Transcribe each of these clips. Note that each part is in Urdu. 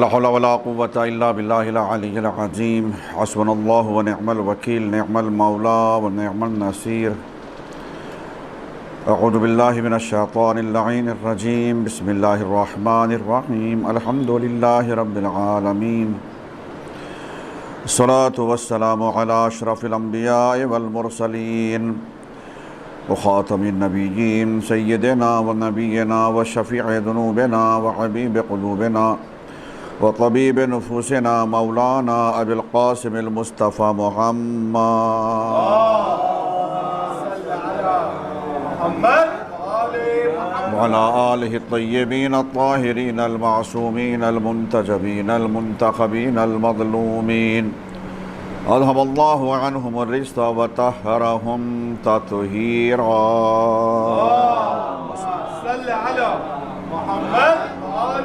لا حول ولا قوة إلا بالله العلي العظيم حسبنا الله ونعم الوكيل نعم المولى ونعم النصير أعوذ بالله من الشيطان اللعين الرجيم بسم الله الرحمن الرحيم الحمد لله رب العالمين الصلاة والسلام على أشرف الأنبياء والمرسلين وخاتم النبيين سيدنا ونبينا وشفيع ذنوبنا وحبيب قلوبنا وطبيب نفوسنا مولانا أبي القاسم المصطفى محمد وعلى آله الطيبين الطاهرين المعصومين المنتجبين المنتخبين المظلومين أذهب الله عنهم الرجس وطهرهم تطهيرا صل على محمد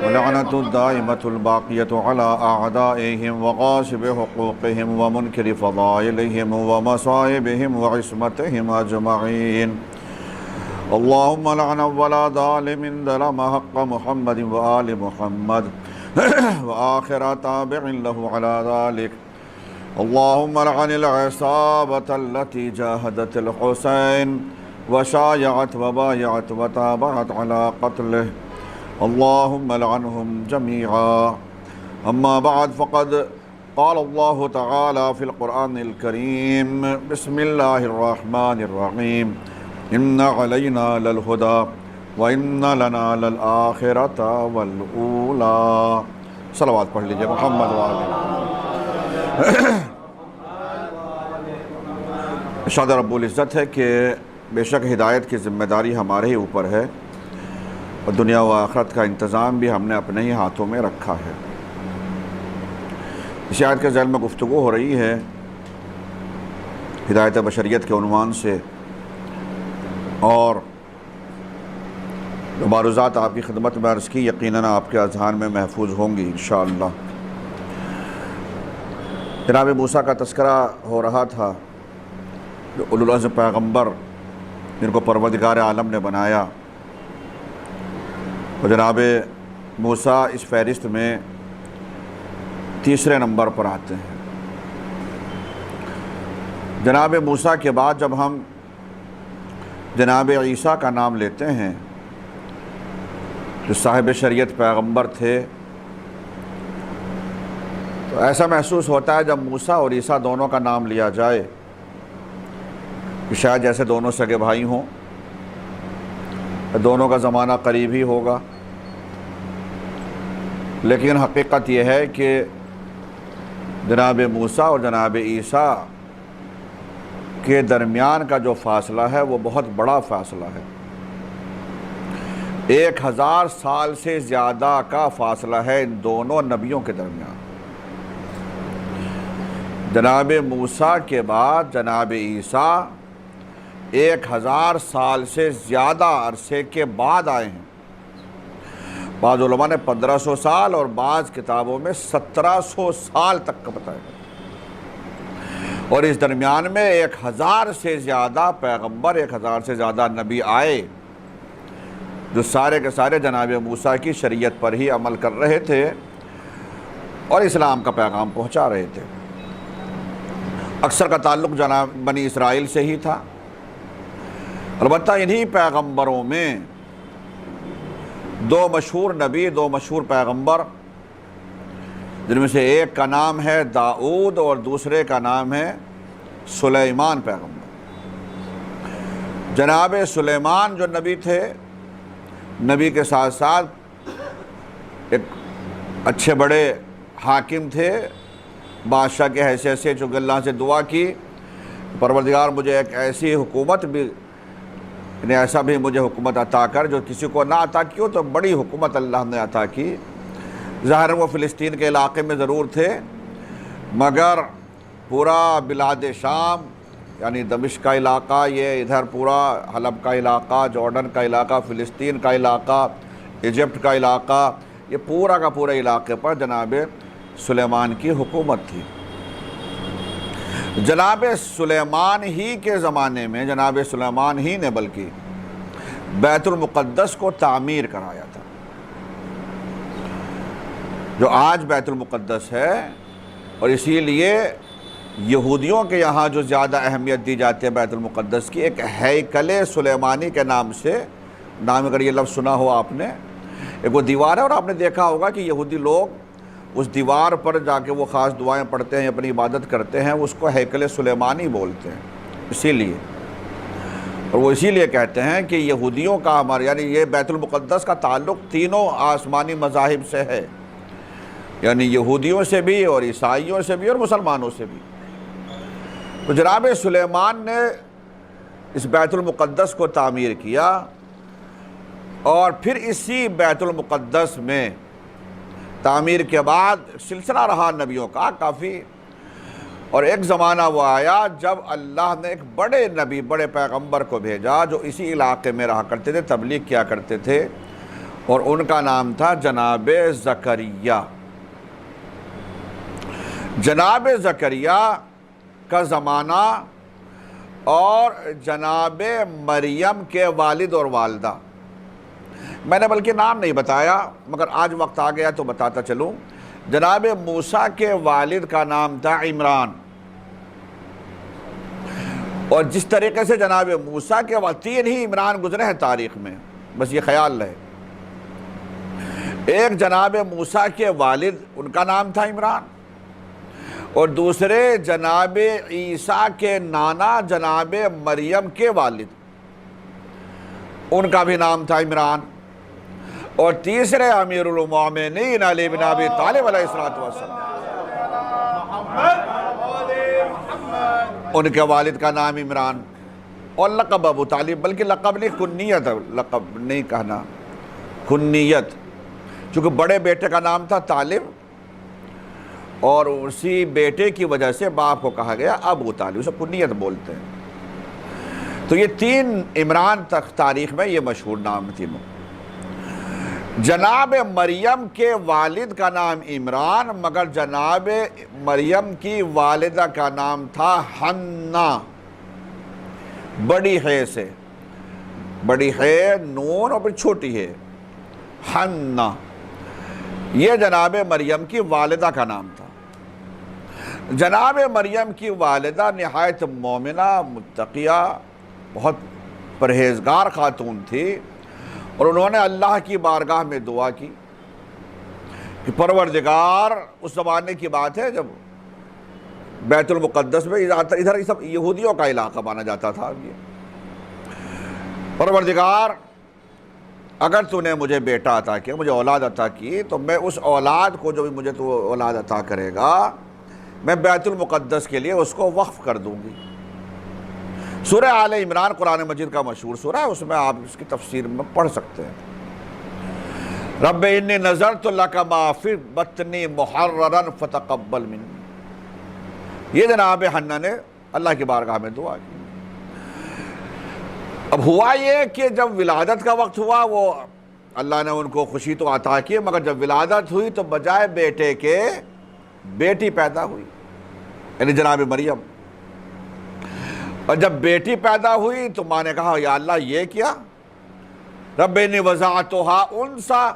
ولعنة الدائمة الباقية على أعدائهم وغاصب حقوقهم ومنكر فضائلهم ومصائبهم وعصمتهم أجمعين اللهم لعن ولا ظالم ظلم حق محمد وآل محمد وآخر تابع له على ذلك اللهم لعن العصابة التي جاهدت الحسين وشايعت وبايعت وتابعت على قتله اللهم لعنهم جميعا أما بعد فقد قال الله تعالى في القرآن الكريم بسم الله الرحمن الرحيم إن علينا للهدى وإن لنا للآخرة والأولى صلوات پڑھ لیجئے محمد ارشاد رب العزت ہے کہ بے شک ہدایت کی ذمہ داری ہمارے ہی اوپر ہے اور دنیا و آخرت کا انتظام بھی ہم نے اپنے ہی ہاتھوں میں رکھا ہے۔ اس آیت کے ذیل میں گفتگو ہو رہی ہے ہدایت بشریت کے عنوان سے، اور معروضات آپ کی خدمت میں عرض کی یقیناً آپ کے اذہان میں محفوظ ہوں گی انشاءاللہ۔ جناب موسیٰ کا تذکرہ ہو رہا تھا، جو اولو العزم پیغمبر جن کو پروردگار عالم نے بنایا، اور جناب موسیٰ اس فہرست میں تیسرے نمبر پر آتے ہیں۔ جناب موسیٰ کے بعد جب ہم جناب عیسیٰ کا نام لیتے ہیں جو صاحب شریعت پیغمبر تھے، تو ایسا محسوس ہوتا ہے جب موسیٰ اور عیسیٰ دونوں کا نام لیا جائے کہ شاید جیسے دونوں سگے بھائی ہوں، دونوں کا زمانہ قریب ہی ہوگا، لیکن حقیقت یہ ہے کہ جناب موسیٰ اور جناب عیسیٰ کے درمیان کا جو فاصلہ ہے وہ بہت بڑا فاصلہ ہے۔ 1000 سال سے زیادہ کا فاصلہ ہے ان دونوں نبیوں کے درمیان۔ جناب موسیٰ کے بعد جناب عیسیٰ 1000 سال سے زیادہ عرصے کے بعد آئے ہیں۔ بعض علماء نے 1500 سال اور بعض کتابوں میں 1700 سال تک کا بتایا، اور اس درمیان میں 1000 سے زیادہ پیغمبر، 1000 سے زیادہ نبی آئے جو سارے کے سارے جناب موسیٰ کی شریعت پر ہی عمل کر رہے تھے اور اسلام کا پیغام پہنچا رہے تھے۔ اکثر کا تعلق جناب بنی اسرائیل سے ہی تھا، البتہ انہی پیغمبروں میں 2 مشہور نبی، 2 مشہور پیغمبر، جن میں سے ایک کا نام ہے داؤد اور دوسرے کا نام ہے سلیمان پیغمبر۔ جناب سلیمان جو نبی تھے، نبی کے ساتھ ساتھ ایک اچھے بڑے حاکم تھے، بادشاہ کے حیثیت سے، چونکہ اللہ سے دعا کی پروردگار مجھے ایک ایسی حکومت بھی، یعنی ایسا بھی مجھے حکومت عطا کر جو کسی کو نہ عطا کی ہو، تو بڑی حکومت اللہ نے عطا کی۔ ظاہر وہ فلسطین کے علاقے میں ضرور تھے، مگر پورا بلاد شام یعنی دمشق کا علاقہ، یہ ادھر پورا حلب کا علاقہ، جارڈن کا علاقہ، فلسطین کا علاقہ، ایجپٹ کا علاقہ، یہ پورا کا پورا علاقے پر جناب سلیمان کی حکومت تھی۔ جناب سلیمان ہی کے زمانے میں جناب سلیمان ہی نے بلکہ بیت المقدس کو تعمیر کرایا تھا۔ جو آج بیت المقدس ہے، اور اسی لیے یہودیوں کے یہاں جو زیادہ اہمیت دی جاتی ہے بیت المقدس کی، ایک ہیکل سلیمانی کے نام سے، نام اگر یہ لفظ سنا ہو آپ نے، ایک وہ دیوار ہے، اور آپ نے دیکھا ہوگا کہ یہودی لوگ اس دیوار پر جا کے وہ خاص دعائیں پڑھتے ہیں، اپنی عبادت کرتے ہیں، اس کو ہیکل سلیمانی بولتے ہیں اسی لیے، اور وہ اسی لیے کہتے ہیں کہ یہودیوں کا ہمارے یعنی یہ بیت المقدس کا تعلق تینوں آسمانی مذاہب سے ہے، یعنی یہودیوں سے بھی اور عیسائیوں سے بھی اور مسلمانوں سے بھی۔ تو جناب سلیمان نے اس بیت المقدس کو تعمیر کیا، اور پھر اسی بیت المقدس میں تعمیر کے بعد سلسلہ رہا نبیوں کا کافی، اور ایک زمانہ وہ آیا جب اللہ نے ایک بڑے نبی، بڑے پیغمبر کو بھیجا جو اسی علاقے میں رہا کرتے تھے، تبلیغ کیا کرتے تھے، اور ان کا نام تھا جناب زکریا۔ جناب زکریا کا زمانہ اور جناب مریم کے والد اور والدہ، میں نے بلکہ نام نہیں بتایا مگر آج وقت آ گیا تو بتاتا چلوں۔ جناب موسیٰ کے والد کا نام تھا عمران، اور جس طریقے سے جناب موسیٰ کے تین ہی عمران گزرے ہیں تاریخ میں، بس یہ خیال رہے۔ ایک جناب موسیٰ کے والد، ان کا نام تھا عمران، اور دوسرے جناب عیسیٰ کے نانا جناب مریم کے والد، ان کا بھی نام تھا عمران، اور تیسرے امیر المومنین علی بن ابی طالب علیہ السلام، ان کے والد کا نام عمران، اور لقب ابو طالب، بلکہ لقب نہیں کنیت ہے، لقب نہیں کہنا، کنیت، چونکہ بڑے بیٹے کا نام تھا طالب، اور اسی بیٹے کی وجہ سے باپ کو کہا گیا ابو طالب، اسے کنیت بولتے ہیں۔ تو یہ تین عمران تک تاریخ میں یہ مشہور نام تینوں۔ جناب مریم کے والد کا نام عمران، مگر جناب مریم کی والدہ کا نام تھا حنا، بڑی ہے سے، بڑی ہے نون اور پھر چھوٹی ہے، حنا، یہ جناب مریم کی والدہ کا نام تھا۔ جناب مریم کی والدہ نہایت مومنہ، متقیہ، بہت پرہیزگار خاتون تھی، اور انہوں نے اللہ کی بارگاہ میں دعا کی کہ پروردگار، اس زمانے کی بات ہے جب بیت المقدس میں ادھر سب یہودیوں کا علاقہ مانا جاتا تھا، یہ پروردگار اگر تو نے مجھے بیٹا عطا کیا، مجھے اولاد عطا کی، تو میں اس اولاد کو جو بھی مجھے تو اولاد عطا کرے گا، میں بیت المقدس کے لیے اس کو وقف کر دوں گی۔ سورہ آل عمران قرآن مجید کا مشہور سورہ ہے، اس میں آپ اس کی تفسیر میں پڑھ سکتے ہیں۔ رب انی نذرت لک ما فی بطنی محررا فتقبل منی، یہ جناب حنا نے اللہ کی بارگاہ میں دعا کی۔ اب ہوا یہ کہ جب ولادت کا وقت ہوا، وہ اللہ نے ان کو خوشی تو عطا کی، مگر جب ولادت ہوئی تو بجائے بیٹے کے بیٹی پیدا ہوئی، یعنی جناب مریم۔ اور جب بیٹی پیدا ہوئی تو ماں نے کہا یا اللہ یہ کیا، رب انی وضعتھا انثی،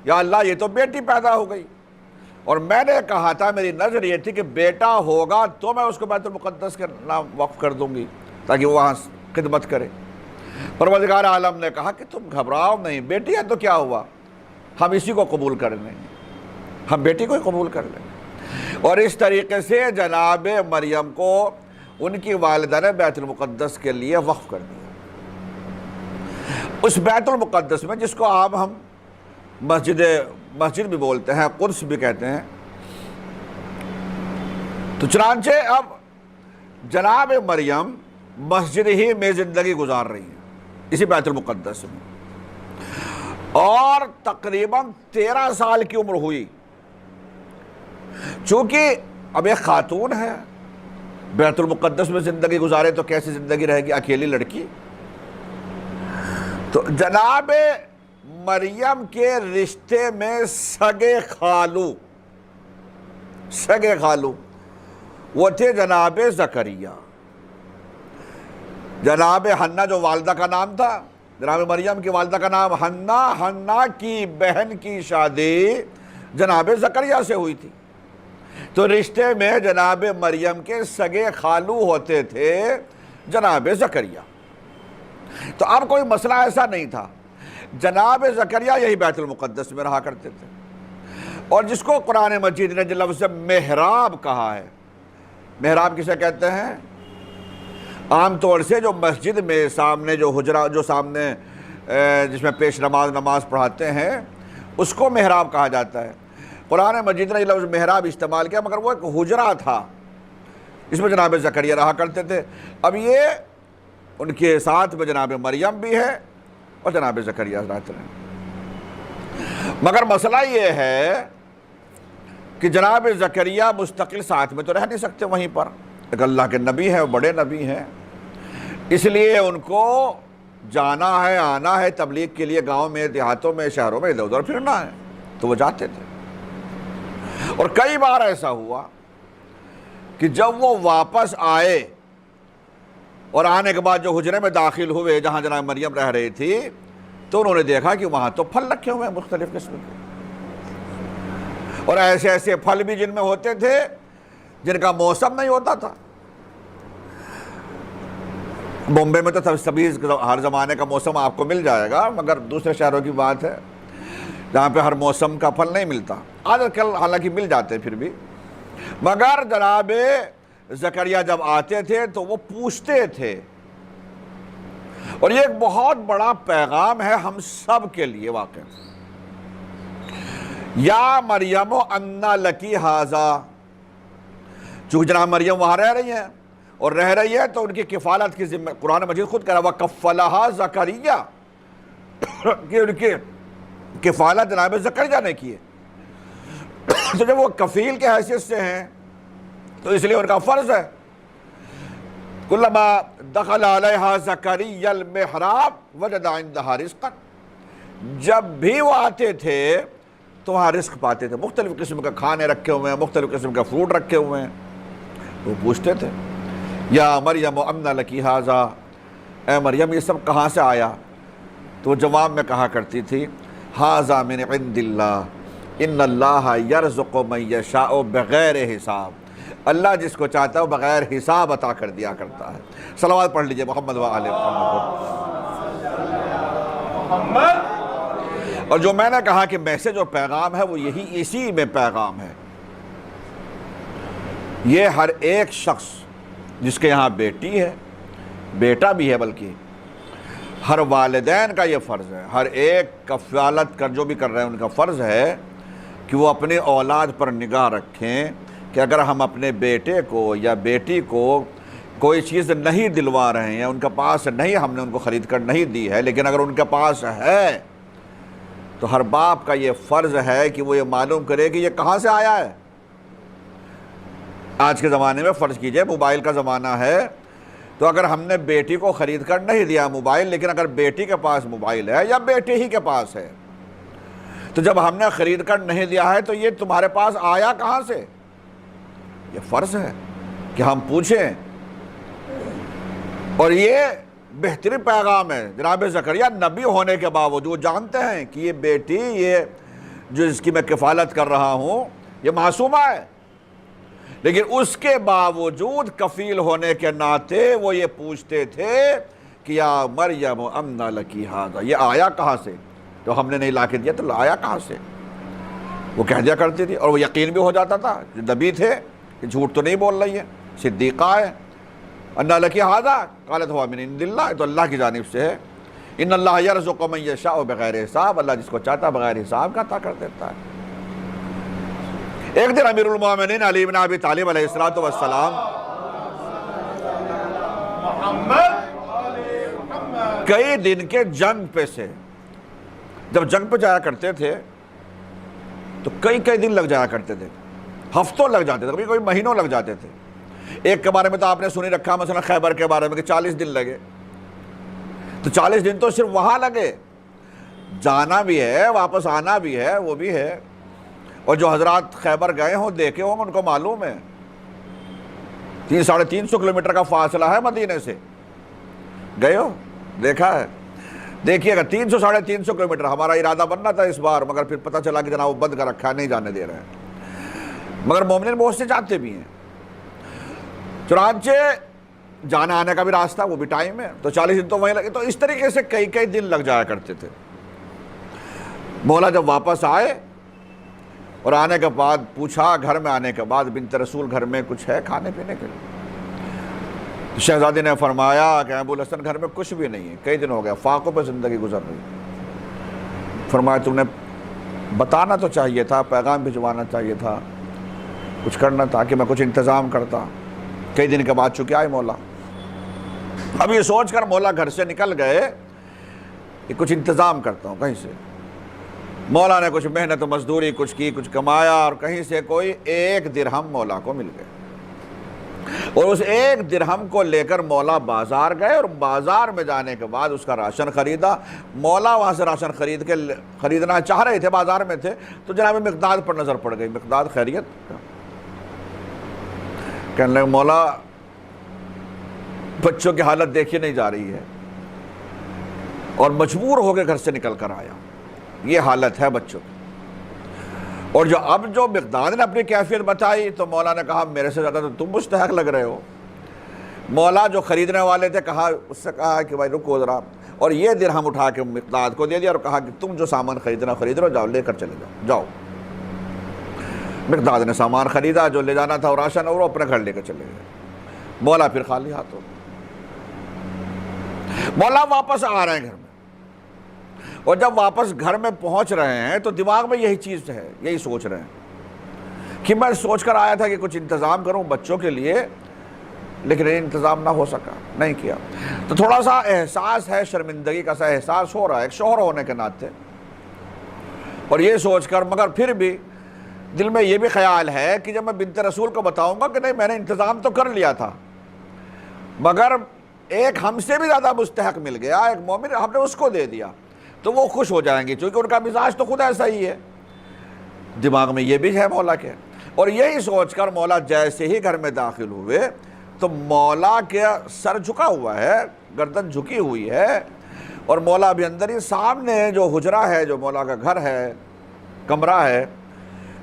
یا اللہ یہ تو بیٹی پیدا ہو گئی، اور میں نے کہا تھا، میری نظر یہ تھی کہ بیٹا ہوگا تو میں اس کو بیت المقدس کے نام وقف کر دوں گی تاکہ وہ وہاں خدمت کرے۔ پروردگار عالم نے کہا کہ تم گھبراؤ نہیں، بیٹی ہے تو کیا ہوا، ہم اسی کو قبول کر لیں گے، ہم بیٹی کو ہی قبول کر لیں گے۔ اور اس طریقے سے جناب مریم کو ان کی والدہ نے بیت المقدس کے لیے وقف کر دیا۔ اس بیت المقدس میں، جس کو عام ہم مسجد بھی بولتے ہیں، قدس بھی کہتے ہیں، تو چنانچہ اب جناب مریم مسجد ہی میں زندگی گزار رہی ہے، اسی بیت المقدس میں، اور تقریباً 13 سال کی عمر ہوئی۔ چونکہ اب ایک خاتون ہے، بیت المقدس میں زندگی گزارے تو کیسی زندگی رہے گی، اکیلی لڑکی۔ تو جناب مریم کے رشتے میں سگے خالو وہ تھے جناب زکریا۔ جناب حنا جو والدہ کا نام تھا، جناب مریم کی والدہ کا نام حنا کی بہن کی شادی جناب زکریا سے ہوئی تھی۔ تو رشتے میں جناب مریم کے سگے خالو ہوتے تھے جناب زکریا۔ تو اب کوئی مسئلہ ایسا نہیں تھا، جناب زکریا یہی بیت المقدس میں رہا کرتے تھے، اور جس کو قرآن مجید نے جو لفظ محراب کہا ہے، محراب کسے کہتے ہیں؟ عام طور سے جو مسجد میں سامنے جو حجرہ جو سامنے جس میں پیش نماز پڑھاتے ہیں اس کو محراب کہا جاتا ہے۔ قرآن مجید نے یہ لفظ محراب استعمال کیا، مگر وہ ایک حجرہ تھا، اس میں جناب زکریا رہا کرتے تھے۔ اب یہ ان کے ساتھ میں جناب مریم بھی ہے اور جناب زکریا رہتے ہیں، مگر مسئلہ یہ ہے کہ جناب زکریا مستقل ساتھ میں تو رہ نہیں سکتے وہیں پر، ایک اللہ کے نبی ہیں، بڑے نبی ہیں، اس لیے ان کو جانا ہے، آنا ہے تبلیغ کے لیے، گاؤں میں، دیہاتوں میں، شہروں میں ادھر ادھر پھرنا ہے، تو وہ جاتے تھے۔ اور کئی بار ایسا ہوا کہ جب وہ واپس آئے اور آنے کے بعد جو حجرے میں داخل ہوئے جہاں جناب مریم رہ رہی تھی، تو انہوں نے دیکھا کہ وہاں تو پھل رکھے ہوئے ہیں مختلف قسم کے، اور ایسے ایسے پھل بھی جن میں ہوتے تھے جن کا موسم نہیں ہوتا تھا۔ بمبے میں تو سبھی ہر زمانے کا موسم آپ کو مل جائے گا، مگر دوسرے شہروں کی بات ہے جہاں پہ ہر موسم کا پھل نہیں ملتا، آج کل حالانکہ مل جاتے پھر بھی، مگر جناب زکریا جب آتے تھے تو وہ پوچھتے تھے۔ اور یہ ایک بہت بڑا پیغام ہے ہم سب کے لیے واقع، یا مریم انا لکی ھذا، چونکہ جناب مریم وہاں رہ رہی ہیں اور رہ رہی ہے تو ان کی کفالت کی ذمہ قرآن مجید خود کہہ رہا ہے وَكَفَّلَهَا زکریا، کہ ان کی کفالت جناب زکریا نے کی ہے۔ تو جب وہ کفیل کے حیثیت سے ہیں تو اس لیے ان کا فرض ہے کُلَّمَا دَخَلَ عَلَيْهَا زَكَرِيَّ الْمِحْرَابَ وَجَدَ عِندَهَا رِزْقًا، جب بھی وہ آتے تھے تو وہاں رزق پاتے تھے، مختلف قسم کے کھانے رکھے ہوئے ہیں، مختلف قسم کے فروٹ رکھے ہوئے ہیں۔ وہ پوچھتے تھے یا مریم انا لکی ھذا، اے مریم یہ سب کہاں سے آیا؟ تو وہ جواب میں کہا کرتی تھی ھذا من عند اللہ ان اللہ یرزق من یشاء بغیر حساب، اللہ جس کو چاہتا ہے وہ بغیر حساب عطا کر دیا کرتا ہے۔ صلوات پڑھ لیجئے محمد و آل محمد۔ اور جو میں نے کہا کہ میسج اور پیغام ہے وہ یہی اسی میں پیغام ہے۔ یہ ہر ایک شخص جس کے یہاں بیٹی ہے، بیٹا بھی ہے، بلکہ ہر والدین کا یہ فرض ہے، ہر ایک کفالت کر جو بھی کر رہے ہیں ان کا فرض ہے کہ وہ اپنے اولاد پر نگاہ رکھیں کہ اگر ہم اپنے بیٹے کو یا بیٹی کو کوئی چیز نہیں دلوا رہے ہیں، ان کے پاس نہیں، ہم نے ان کو خرید کر نہیں دی ہے، لیکن اگر ان کے پاس ہے تو ہر باپ کا یہ فرض ہے کہ وہ یہ معلوم کرے کہ یہ کہاں سے آیا ہے۔ آج کے زمانے میں فرض کیجئے موبائل کا زمانہ ہے، تو اگر ہم نے بیٹی کو خرید کر نہیں دیا موبائل، لیکن اگر بیٹی کے پاس موبائل ہے یا بیٹے ہی کے پاس ہے، تو جب ہم نے خرید کر نہیں دیا ہے تو یہ تمہارے پاس آیا کہاں سے؟ یہ فرض ہے کہ ہم پوچھیں۔ اور یہ بہترین پیغام ہے، جناب زکریا نبی ہونے کے باوجود جانتے ہیں کہ یہ بیٹی، یہ جو اس کی میں کفالت کر رہا ہوں، یہ معصومہ ہے، لیکن اس کے باوجود کفیل ہونے کے ناطے وہ یہ پوچھتے تھے کہ یا مریم انا لکی ھذا، یہ آیا کہاں سے؟ تو ہم نے نہیں لا کے دیا تو آیا کہاں سے؟ وہ کہہ دیا کرتی تھی، اور وہ یقین بھی ہو جاتا تھا، جو نبی تھے کہ جھوٹ تو نہیں بول رہی ہے، صدیقہ ہے۔ انا لکی ھذا قالت ھو من عند اللہ، تو اللہ کی جانب سے ہے۔ ان اللہ یرزق من یشاء بغیر حساب، اللہ جس کو چاہتا ہے بغیر حساب کا عطا کر دیتا ہے۔ ایک دن امیر المومنین علی بن ابی طالب علیہ السلام کئی دن کے جنگ پہ سے، جب جنگ پہ جایا کرتے تھے تو کئی دن لگ جایا کرتے تھے، ہفتوں لگ جاتے تھے، کبھی کوئی مہینوں لگ جاتے تھے۔ ایک کے بارے میں تو آپ نے سنی رکھا مثلا خیبر کے بارے میں کہ 40 دن لگے، تو 40 دن تو صرف وہاں لگے، جانا بھی ہے واپس آنا بھی ہے، وہ بھی ہے۔ اور جو حضرات خیبر گئے ہوں دیکھے ہوں ان کو معلوم ہے 300-350 کلومیٹر کا فاصلہ ہے مدینے سے، گئے ہو دیکھا ہے۔ دیکھیے گا 300 ساڑھے 300 کلومیٹر ہمارا ارادہ بننا تھا اس بار، مگر پھر پتہ چلا کہ جناب وہ بند کر رکھا ہے، نہیں جانے دے رہے ہیں، مگر مومنین بہت سے جاتے بھی ہیں۔ چنانچہ جانے آنے کا بھی راستہ، وہ بھی ٹائم ہے، تو 40 دن تو وہیں لگے، تو اس طریقے سے کئی دن لگ جایا کرتے تھے۔ مولا جب واپس آئے اور آنے کے بعد پوچھا، گھر میں آنے کے بعد بنت رسول گھر میں کچھ ہے کھانے پینے کے لیے؟ شہزادی نے فرمایا کہ ابو الحسن گھر میں کچھ بھی نہیں ہے، کئی دن ہو گیا، فاقوں پہ زندگی گزر رہی۔ فرمایا تم نے بتانا تو چاہیے تھا، پیغام بھجوانا چاہیے تھا، کچھ کرنا تھا کہ میں کچھ انتظام کرتا۔ کئی دن کے بعد چکے آئے مولا، اب یہ سوچ کر مولا گھر سے نکل گئے کہ کچھ انتظام کرتا ہوں کہیں سے۔ مولا نے کچھ محنت و مزدوری کچھ کی، کچھ کمایا، اور کہیں سے کوئی 1 درہم مولا کو مل گئے، اور اس 1 درہم کو لے کر مولا بازار گئے، اور بازار میں جانے کے بعد اس کا راشن خریدا۔ مولا وہاں سے راشن خریدنا چاہ رہے تھے، بازار میں تھے، تو جناب مقداد پر نظر پڑ گئی۔ مقداد خیریت؟ کہنے لگے مولا بچوں کی حالت دیکھی نہیں جا رہی ہے، اور مجبور ہو کے گھر سے نکل کر آیا، یہ حالت ہے بچوں کی۔ اور جو مقداد نے اپنی کیفیت بتائی تو مولا نے کہا میرے سے زیادہ تو تم مستحق لگ رہے ہو۔ مولا جو خریدنے والے تھے اس سے کہا کہ بھائی رکو ذرا، اور یہ درہم اٹھا کے مقداد کو دے دیا اور کہا کہ تم جو سامان خریدنا خرید رہو، جاؤ لے کر چلے جاؤ۔ مقداد نے سامان خریدا، جو لے جانا تھا وہ راشن، اور وہ اپنے گھر لے کر چلے گئے۔ مولا پھر خالی ہاتھ ہو گئے۔ مولا واپس آ رہے ہیں گھر میں، اور جب واپس گھر میں پہنچ رہے ہیں تو دماغ میں یہی چیز ہے، یہی سوچ رہے ہیں کہ میں سوچ کر آیا تھا کہ کچھ انتظام کروں بچوں کے لیے، لیکن یہ انتظام نہ ہو سکا، نہیں کیا۔ تو تھوڑا سا احساس ہے، شرمندگی کا سا احساس ہو رہا ہے ایک شوہر ہونے کے ناطے، اور یہ سوچ کر، مگر پھر بھی دل میں یہ بھی خیال ہے کہ جب میں بنت رسول کو بتاؤں گا کہ نہیں میں نے انتظام تو کر لیا تھا، مگر ایک ہم سے بھی زیادہ مستحق مل گیا، ایک مومن، ہم نے اس کو دے دیا، تو وہ خوش ہو جائیں گے، چونکہ ان کا مزاج تو خود ایسا ہی ہے۔ دماغ میں یہ بھی ہے مولا کے، اور یہی سوچ کر مولا جیسے ہی گھر میں داخل ہوئے تو مولا کے سر جھکا ہوا ہے، گردن جھکی ہوئی ہے، اور مولا بھی اندر ہی سامنے جو حجرہ ہے، جو مولا کا گھر ہے، کمرہ ہے،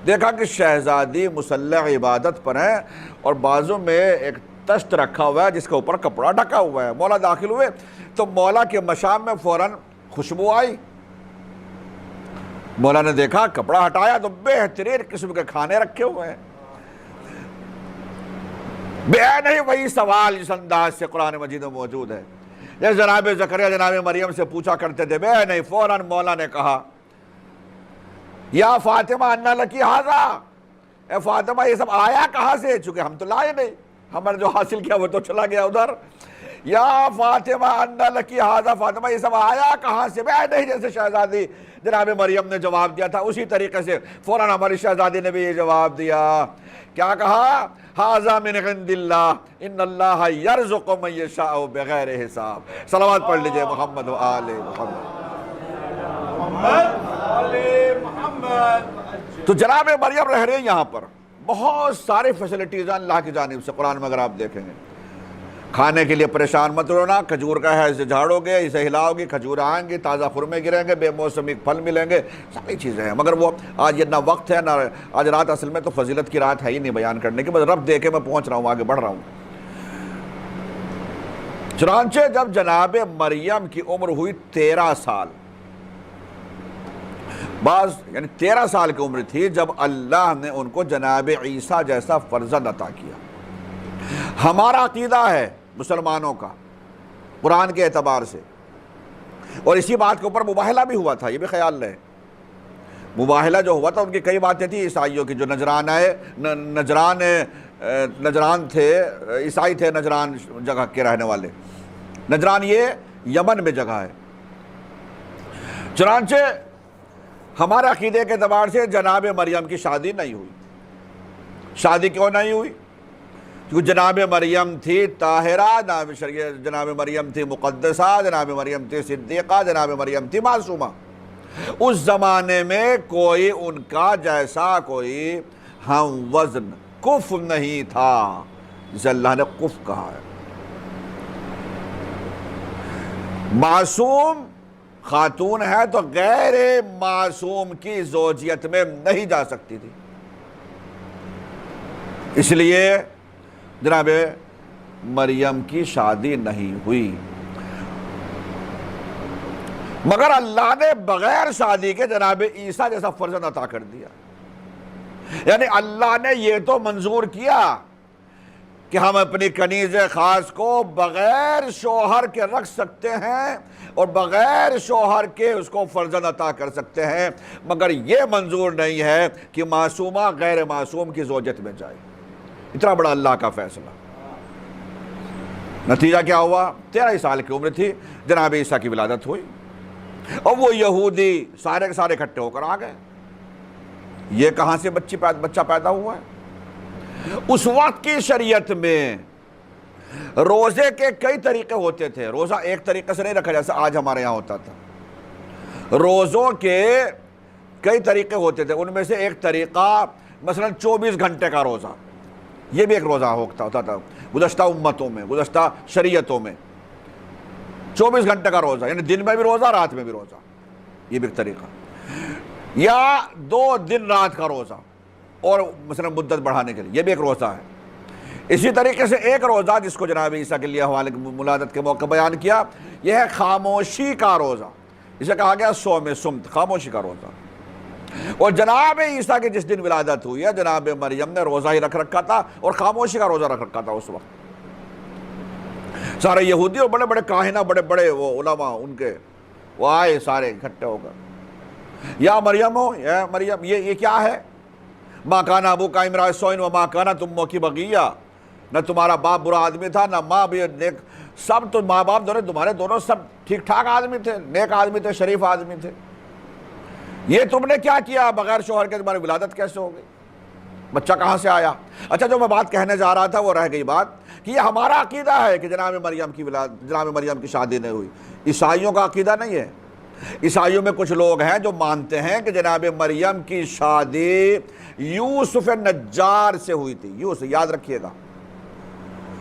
دیکھا کہ شہزادی مسلح عبادت پر ہے، اور بازو میں ایک تشت رکھا ہوا ہے جس کے اوپر کپڑا ڈھکا ہوا ہے۔ مولا داخل ہوئے تو مولا کے مشام میں فوراً خوشبو آئی۔ مولا نے دیکھا، کپڑا ہٹایا تو بہترین قسم کے کھانے رکھے ہوئے ہیں۔ بے نہیں وہی سوال جس انداز سے قرآن مجید میں موجود ہے، جیسے جناب زکریا جناب مریم سے پوچھا کرتے تھے، بے نہیں فوراً مولا نے کہا یا فاطمہ انا لکی ھذا، اے فاطمہ یہ سب آیا کہاں سے؟ چونکہ ہم تو لائے نہیں، ہم نے جو حاصل کیا وہ تو چلا گیا ادھر۔ یا فاطمہ انا لکی ھذا، فاطمہ یہ سب آیا کہاں سے؟ بے نہیں جیسے شہزادی جناب مریم نے جواب دیا تھا اسی طریقے سے فوراً ہماری شہزادی نے بھی یہ جواب دیا۔ کیا کہا؟ ھذا من عند اللہ ان اللہ یرزق من یشاء بغیر حساب۔ صلوات پڑھ لیجئے محمد و آل محمد۔ تو جناب مریم رہ رہے ہیں یہاں پر، بہت سارے فیسلٹیز ہیں اللہ کی جانب سے۔ قرآن میں اگر آپ دیکھیں گے، کھانے کے لیے پریشان مت ہونا، کھجور کا ہے اسے جھاڑو گے، اسے ہلاؤ گے، کھجور آئیں گے، تازہ خرمے گریں گے، بے موسمی پھل ملیں گے، ساری چیزیں ہیں، مگر وہ آج نہ وقت ہے نہ آج رات، اصل میں تو فضیلت کی رات ہے ہی نہیں بیان کرنے کی، بس رب دے کے میں پہنچ رہا ہوں، آگے بڑھ رہا ہوں۔ چنانچہ جب جناب مریم کی عمر ہوئی 13 سال، بعض یعنی 13 سال کی عمر تھی جب اللہ نے ان کو جناب عیسیٰ جیسا فرزند عطا کیا۔ ہمارا عقیدہ ہے مسلمانوں کا قرآن کے اعتبار سے، اور اسی بات کے اوپر مباہلہ بھی ہوا تھا، یہ بھی خیال رہے، مباہلہ جو ہوا تھا ان کی کئی باتیں تھیں عیسائیوں کی، جو نجران آئے، نجران تھے، عیسائی تھے نجران جگہ کے رہنے والے، نجران یہ یمن میں جگہ ہے۔ چنانچہ ہمارے عقیدے کے اعتبار سے جناب مریم کی شادی نہیں ہوئی۔ شادی کیوں نہیں ہوئی؟ کیونکہ جناب مریم تھی طاہرہ، جناب مریم تھی مقدسہ، جناب مریم تھی صدیقہ، جناب مریم تھی معصومہ۔ اس زمانے میں کوئی ان کا جیسا کوئی ہم وزن کف نہیں تھا، جسے اللہ نے کف کہا ہے۔ معصوم خاتون ہے تو غیر معصوم کی زوجیت میں نہیں جا سکتی تھی، اس لیے جناب مریم کی شادی نہیں ہوئی۔ مگر اللہ نے بغیر شادی کے جناب عیسیٰ جیسا فرزند عطا کر دیا، یعنی اللہ نے یہ تو منظور کیا کہ ہم اپنی کنیز خاص کو بغیر شوہر کے رکھ سکتے ہیں اور بغیر شوہر کے اس کو فرزند عطا کر سکتے ہیں، مگر یہ منظور نہیں ہے کہ معصومہ غیر معصوم کی زوجت میں جائے۔ اتنا بڑا اللہ کا فیصلہ۔ نتیجہ کیا ہوا؟ 13 سال کی عمر تھی، جناب عیسیٰ کی ولادت ہوئی، اور وہ یہودی سارے کے سارے اکٹھے ہو کر آ گئے، یہ کہاں سے بچہ پیدا ہوا ہے؟ اس وقت کی شریعت میں روزے کے کئی طریقے ہوتے تھے، روزہ ایک طریقے سے نہیں رکھا جیسا آج ہمارے یہاں ہوتا تھا، روزوں کے کئی طریقے ہوتے تھے، ان میں سے ایک طریقہ مثلا 24 گھنٹے کا روزہ، یہ بھی ایک روزہ ہوتا تھا گزشتہ امتوں میں، گزشتہ شریعتوں میں 24 گھنٹے کا روزہ، یعنی دن میں بھی روزہ رات میں بھی روزہ، یہ بھی ایک طریقہ، یا 2 دن رات کا روزہ اور مثلا مدت بڑھانے کے لیے، یہ بھی ایک روزہ ہے۔ اسی طریقے سے ایک روزہ جس کو جناب عیسیٰ کے لیے حوالے ولادت کے موقع بیان کیا، یہ ہے خاموشی کا روزہ، اسے کہا گیا صوم صمت، خاموشی کا روزہ۔ اور جناب عیسیٰ کی جس دن ولادت ہوئی ہے، جناب مریم نے روزہ ہی رکھ رکھا تھا اور خاموشی کا روزہ رکھ رکھا تھا اس وقت۔ سارے یہودی اور بڑے بڑے کاہنہ، بڑے بڑے وہ علماء ان کے، وہ آئے سارے اکٹھے ہو کر، یا مریم ہو، یا مریم یہ کیا ہے؟ ماں کانا ابو کا امرأ سوء و ماں کانا امک بغیہ، نہ تمہارا باپ برا آدمی تھا نہ ماں بھی نیک، سب تو ماں باپ دونوں تمہارے دونوں سب ٹھیک ٹھاک آدمی تھے، نیک آدمی تھے، شریف آدمی تھے، یہ تم نے کیا کیا؟ بغیر شوہر کے تمہاری ولادت کیسے ہو گئی؟ بچہ کہاں سے آیا؟ اچھا، جو میں بات کہنے جا رہا تھا وہ رہ گئی بات کہ یہ ہمارا عقیدہ ہے کہ جناب مریم کی شادی نہیں ہوئی، عیسائیوں کا عقیدہ نہیں ہے۔ عیسائیوں میں کچھ لوگ ہیں جو مانتے ہیں کہ جناب مریم کی شادی یوسف نجار سے ہوئی تھی، یوسف، یاد رکھیے گا،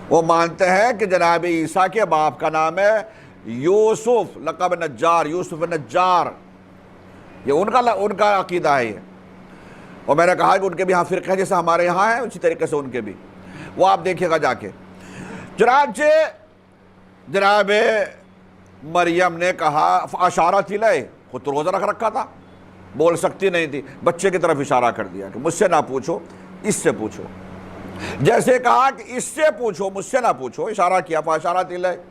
وہ مانتے ہیں کہ جناب عیسیٰ کے باپ کا نام ہے یوسف، لقب نجار، یوسف نجار، یہ ان کا عقیدہ ہے یہ۔ اور میں نے کہا کہ ان کے بھی یہاں فرقہ ہے، جیسے ہمارے یہاں ہے اسی طریقے سے ان کے بھی، وہ آپ دیکھیے گا جا کے۔ چنانچہ جناب مریم نے کہا، اشارت الیہ، خود تو روزہ رکھ رکھا تھا، بول سکتی نہیں تھی، بچے کی طرف اشارہ کر دیا کہ مجھ سے نہ پوچھو، اس سے پوچھو، جیسے کہا کہ اس سے پوچھو مجھ سے نہ پوچھو، اشارہ کیا، فاشارت الیہ،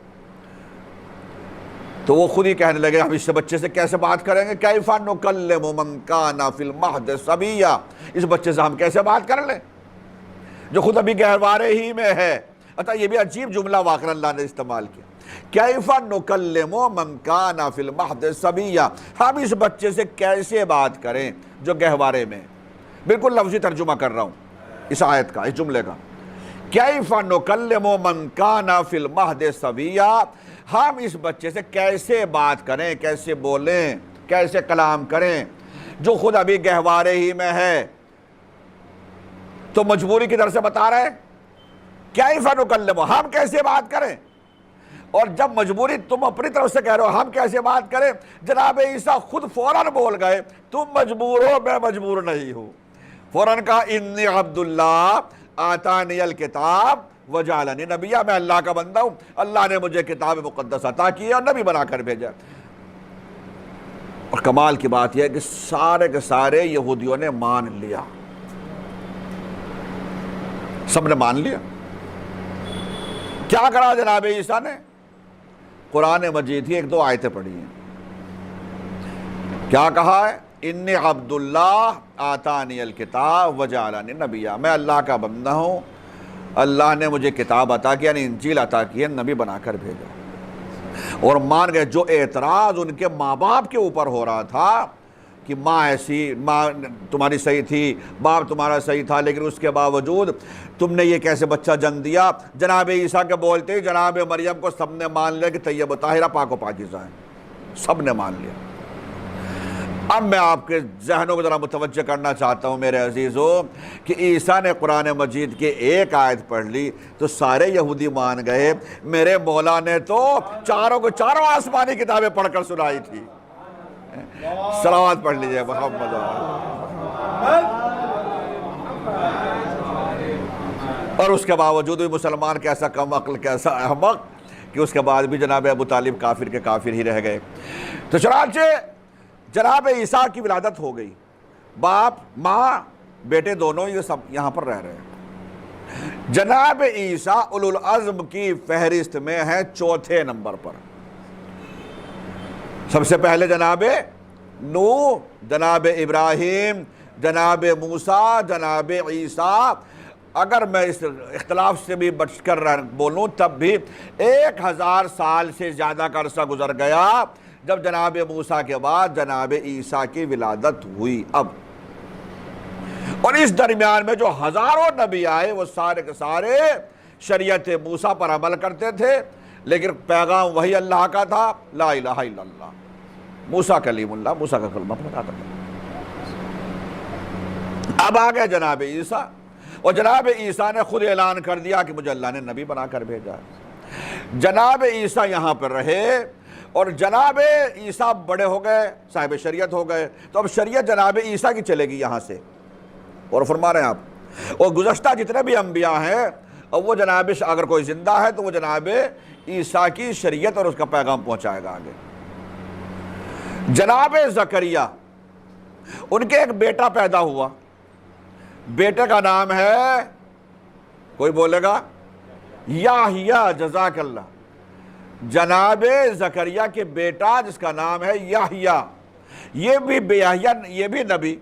تو وہ خود ہی کہنے لگے ہم اس سے بچے سے کیسے بات کریں گے، کیف نکلم من کان فی المہد صبیا، اس بچے سے ہم کیسے بات کر لیں جو خود ابھی گہوارے ہی میں ہے۔ اچھا، یہ بھی عجیب جملہ واقعا اللہ نے استعمال کیا، کیف نکلم من کان فی المہد صبیا، ہم اس بچے سے کیسے بات کریں جو گہوارے میں، بالکل لفظی ترجمہ کر رہا ہوں اس آیت کا، اس جملے کا، کیف نکلم من کان فی المہد صبیا، ہم اس بچے سے کیسے بات کریں، کیسے بولیں، کیسے کلام کریں جو خود ابھی گہوارے ہی میں ہے۔ تو مجبوری کی طرف سے بتا رہے ہیں کیف نکلم، ہم کیسے بات کریں، اور جب مجبوری تم اپنی طرف سے کہہ رہے ہو ہم کیسے بات کریں، جناب عیسیٰ خود فوراً بول گئے تم مجبور ہو، میں مجبور نہیں ہوں، فوراً کہا انی عبداللہ آتانی الکتاب وجعلنی نبیہ، میں اللہ کا بندہ ہوں، اللہ نے مجھے کتاب مقدس عطا کی ہے اور نبی بنا کر بھیجا۔ اور کمال کی بات یہ ہے کہ سارے کے سارے یہودیوں نے مان لیا، سب نے مان لیا۔ کیا کرا جناب عیسیٰ نے؟ قرآن مجید ہی 1-2 آیتیں پڑھی ہیں، کیا کہا ہے؟ انی عبداللہ آتانی الکتاب وجعلنی نبیہ، میں اللہ کا بندہ ہوں، اللہ نے مجھے کتاب عطا کی، یعنی انجیل عطا کی ہے، نبی بنا کر بھیجا۔ اور مان گئے جو اعتراض ان کے ماں باپ کے اوپر ہو رہا تھا کہ ماں ایسی، ماں تمہاری صحیح تھی، باپ تمہارا صحیح تھا، لیکن اس کے باوجود تم نے یہ کیسے بچہ جنم دیا، جناب عیسیٰ کے بولتے ہی جناب مریم کو سب نے مان لیا کہ طیب و طاہرہ، پاک و پاکیزہ ہیں، سب نے مان لیا۔ اب میں آپ کے ذہنوں کو ذرا متوجہ کرنا چاہتا ہوں میرے عزیزو کہ عیسیٰ نے قرآن مجید کے ایک آیت پڑھ لی تو سارے یہودی مان گئے، میرے مولا نے تو چاروں کو چاروں آسمانی کتابیں پڑھ کر سنائی تھی، صلوات پڑھ لیجئے محمد۔ اور اس کے باوجود بھی مسلمان کیسا کم عقل، کیسا احمق کہ اس کے بعد بھی جناب ابو طالب کافر کے کافر ہی رہ گئے۔ تو چنانچہ جناب عیسیٰ کی ولادت ہو گئی، باپ ماں بیٹے دونوں یہ سب یہاں پر رہ رہے ہیں۔ جناب عیسیٰ اولو العزم کی فہرست میں ہیں چوتھے نمبر پر۔ سب سے پہلے جناب نوح، جناب ابراہیم، جناب موسیٰ، جناب عیسیٰ۔ اگر میں اس اختلاف سے بھی بچ کر بولوں تب بھی 1000 سال سے زیادہ کا عرصہ گزر گیا جب جناب موسیٰ کے بعد جناب عیسیٰ کی ولادت ہوئی۔ اب اور اس درمیان میں جو ہزاروں نبی آئے وہ سارے کے سارے شریعت موسیٰ پر عمل کرتے تھے، لیکن پیغام وہی اللہ کا تھا، لا الہ الا اللہ، موسیٰ کلیم اللہ، موسیٰ کا کلمہ پڑھا تھا۔ اب آ گئے جناب عیسیٰ، اور جناب عیسیٰ نے خود اعلان کر دیا کہ مجھے اللہ نے نبی بنا کر بھیجا ہے۔ جناب عیسیٰ یہاں پر رہے، اور جناب عیسیٰ بڑے ہو گئے، صاحب شریعت ہو گئے، تو اب شریعت جناب عیسیٰ کی چلے گی یہاں سے۔ اور فرما رہے ہیں آپ، اور گزشتہ جتنے بھی انبیاء ہیں، اور وہ جناب اگر کوئی زندہ ہے تو وہ جناب عیسیٰ کی شریعت اور اس کا پیغام پہنچائے گا آگے۔ جناب زکریا، ان کے ایک بیٹا پیدا ہوا، بیٹے کا نام ہے، کوئی بولے گا یحییٰ، جزاک اللہ۔ جناب زکریا کے بیٹا جس کا نام ہے یحییٰ، یہ بھی نبی۔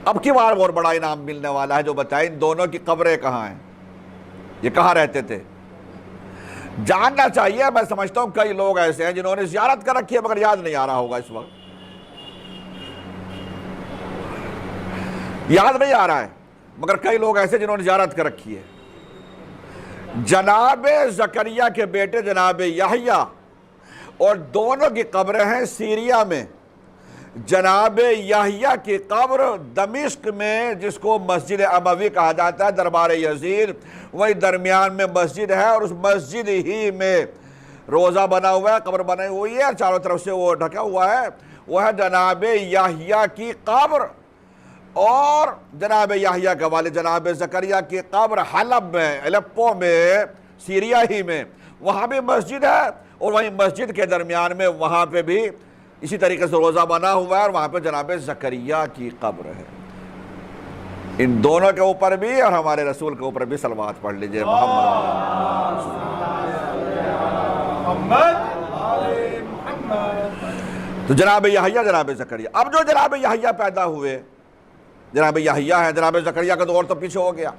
اب کی بار اور بڑا انعام ملنے والا ہے جو بتائیں ان دونوں کی قبریں کہاں ہیں، یہ کہاں رہتے تھے، جاننا چاہیے۔ میں سمجھتا ہوں کئی لوگ ایسے ہیں جنہوں نے زیارت کر رکھی ہے مگر یاد نہیں آ رہا ہوگا، اس وقت یاد نہیں آ رہا ہے، مگر کئی لوگ ایسے جنہوں نے زیارت کر رکھی ہے۔ جناب زکریا کے بیٹے جناب یحییٰ، اور دونوں کی قبریں ہیں سیریا میں۔ جناب یحییٰ کی قبر دمشق میں، جس کو مسجد اموی کہا جاتا ہے، دربار یزید، وہی درمیان میں مسجد ہے، اور اس مسجد ہی میں روزہ بنا ہوا ہے، قبر بنی ہوئی ہے، چاروں طرف سے وہ ڈھکا ہوا ہے، وہ ہے جناب یحییٰ کی قبر۔ اور جناب یحییٰ کے والد جناب زکریا کی قبر حلب میں، الیپو میں، سیریا ہی میں، وہاں بھی مسجد ہے، اور وہیں مسجد کے درمیان میں وہاں پہ بھی اسی طریقے سے روزہ بنا ہوا ہے، اور وہاں پہ جناب زکریا کی قبر ہے۔ ان دونوں کے اوپر بھی اور ہمارے رسول کے اوپر بھی صلوات پڑھ لیجئے تو جناب یحییٰ، جناب زکریا۔ اب جو جناب یحییٰ پیدا ہوئے، جناب یحییٰ ہیں، جناب زکریا کا دور تو پیچھے ہو گیا۔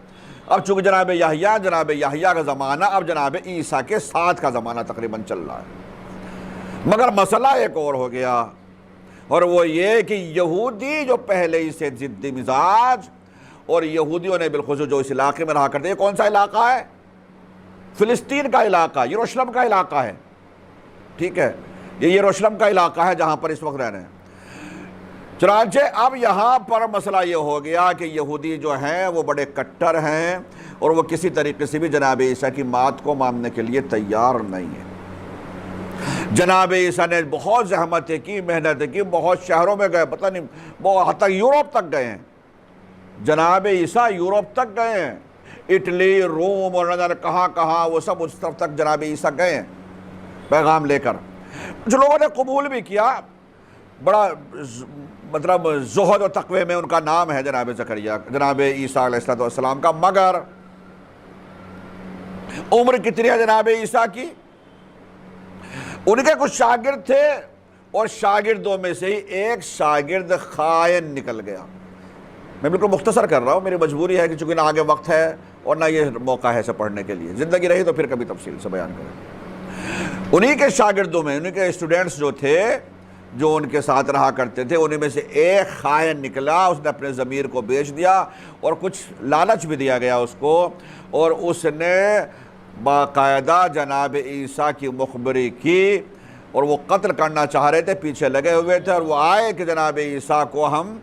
اب چونکہ جناب یحییٰ کا زمانہ اب جناب عیسیٰ کے ساتھ کا زمانہ تقریباً چل رہا ہے، مگر مسئلہ ایک اور ہو گیا، اور وہ یہ کہ یہودی جو پہلے ہی سے ضدی مزاج، اور یہودیوں نے بالخصوص جو اس علاقے میں رہا کرتے ہیں، یہ کون سا علاقہ ہے؟ فلسطین کا علاقہ، یروشلم کا علاقہ ہے، ٹھیک ہے، یہ یروشلم کا علاقہ ہے جہاں پر اس وقت رہ رہے ہیں۔ چنانچہ اب یہاں پر مسئلہ یہ ہو گیا کہ یہودی جو ہیں وہ بڑے کٹر ہیں، اور وہ کسی طریقے سے بھی جناب عیسیٰ کی بات کو ماننے کے لیے تیار نہیں ہے۔ جناب عیسیٰ نے بہت زحمتیں کی، محنتیں کی، بہت شہروں میں گئے، پتہ نہیں بہت حد تک یورپ تک گئے ہیں، جناب عیسیٰ یورپ تک گئے ہیں، اٹلی، روم اور نہ جانے کہاں کہاں، وہ سب اس طرف تک جناب عیسیٰ گئے ہیں پیغام لے کر۔ جو لوگوں نے قبول بھی کیا، بڑا مطلب زہد و تقوی میں ان کا نام ہے جناب زکریا، جناب عیسیٰ علیہ السلام کا، مگر عمر کتنی ہے جناب عیسیٰ کی؟ ان کے کچھ شاگرد تھے، اور شاگردوں میں سے ہی ایک شاگرد خائن نکل گیا۔ میں بالکل مختصر کر رہا ہوں، میری مجبوری ہے کہ چونکہ نہ آگے وقت ہے اور نہ یہ موقع ہے اسے پڑھنے کے لیے، زندگی رہی تو پھر کبھی تفصیل سے بیان کریں۔ انہی کے شاگردوں میں، انہی کے اسٹوڈنٹس جو تھے، جو ان کے ساتھ رہا کرتے تھے، انہی میں سے ایک خائن نکلا، اس نے اپنے ضمیر کو بیچ دیا، اور کچھ لالچ بھی دیا گیا اس کو، اور اس نے باقاعدہ جناب عیسیٰ کی مخبری کی، اور وہ قتل کرنا چاہ رہے تھے، پیچھے لگے ہوئے تھے، اور وہ آئے کہ جناب عیسیٰ کو ہم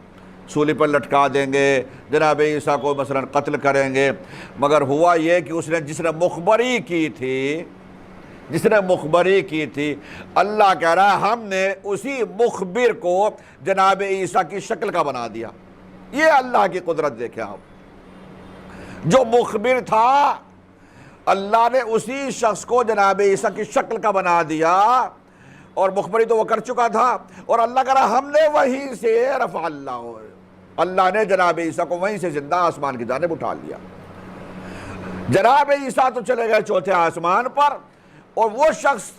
سولی پر لٹکا دیں گے، جناب عیسیٰ کو مثلا قتل کریں گے، مگر ہوا یہ کہ جس نے مخبری کی تھی جس نے مخبری کی تھی، اللہ کہہ رہا ہے ہم نے اسی مخبر کو جناب عیسیٰ کی شکل کا بنا دیا۔ یہ اللہ کی قدرت دیکھیں آپ، جو مخبر تھا اللہ نے اسی شخص کو جناب عیسیٰ کی شکل کا بنا دیا، اور مخبری تو وہ کر چکا تھا، اور اللہ کہہ رہا ہم نے وہیں سے رفع اللہ نے جناب عیسیٰ کو وہیں سے زندہ آسمان کی جانب اٹھا لیا۔ جناب عیسیٰ تو چلے گئے چوتھے آسمان پر، اور وہ شخص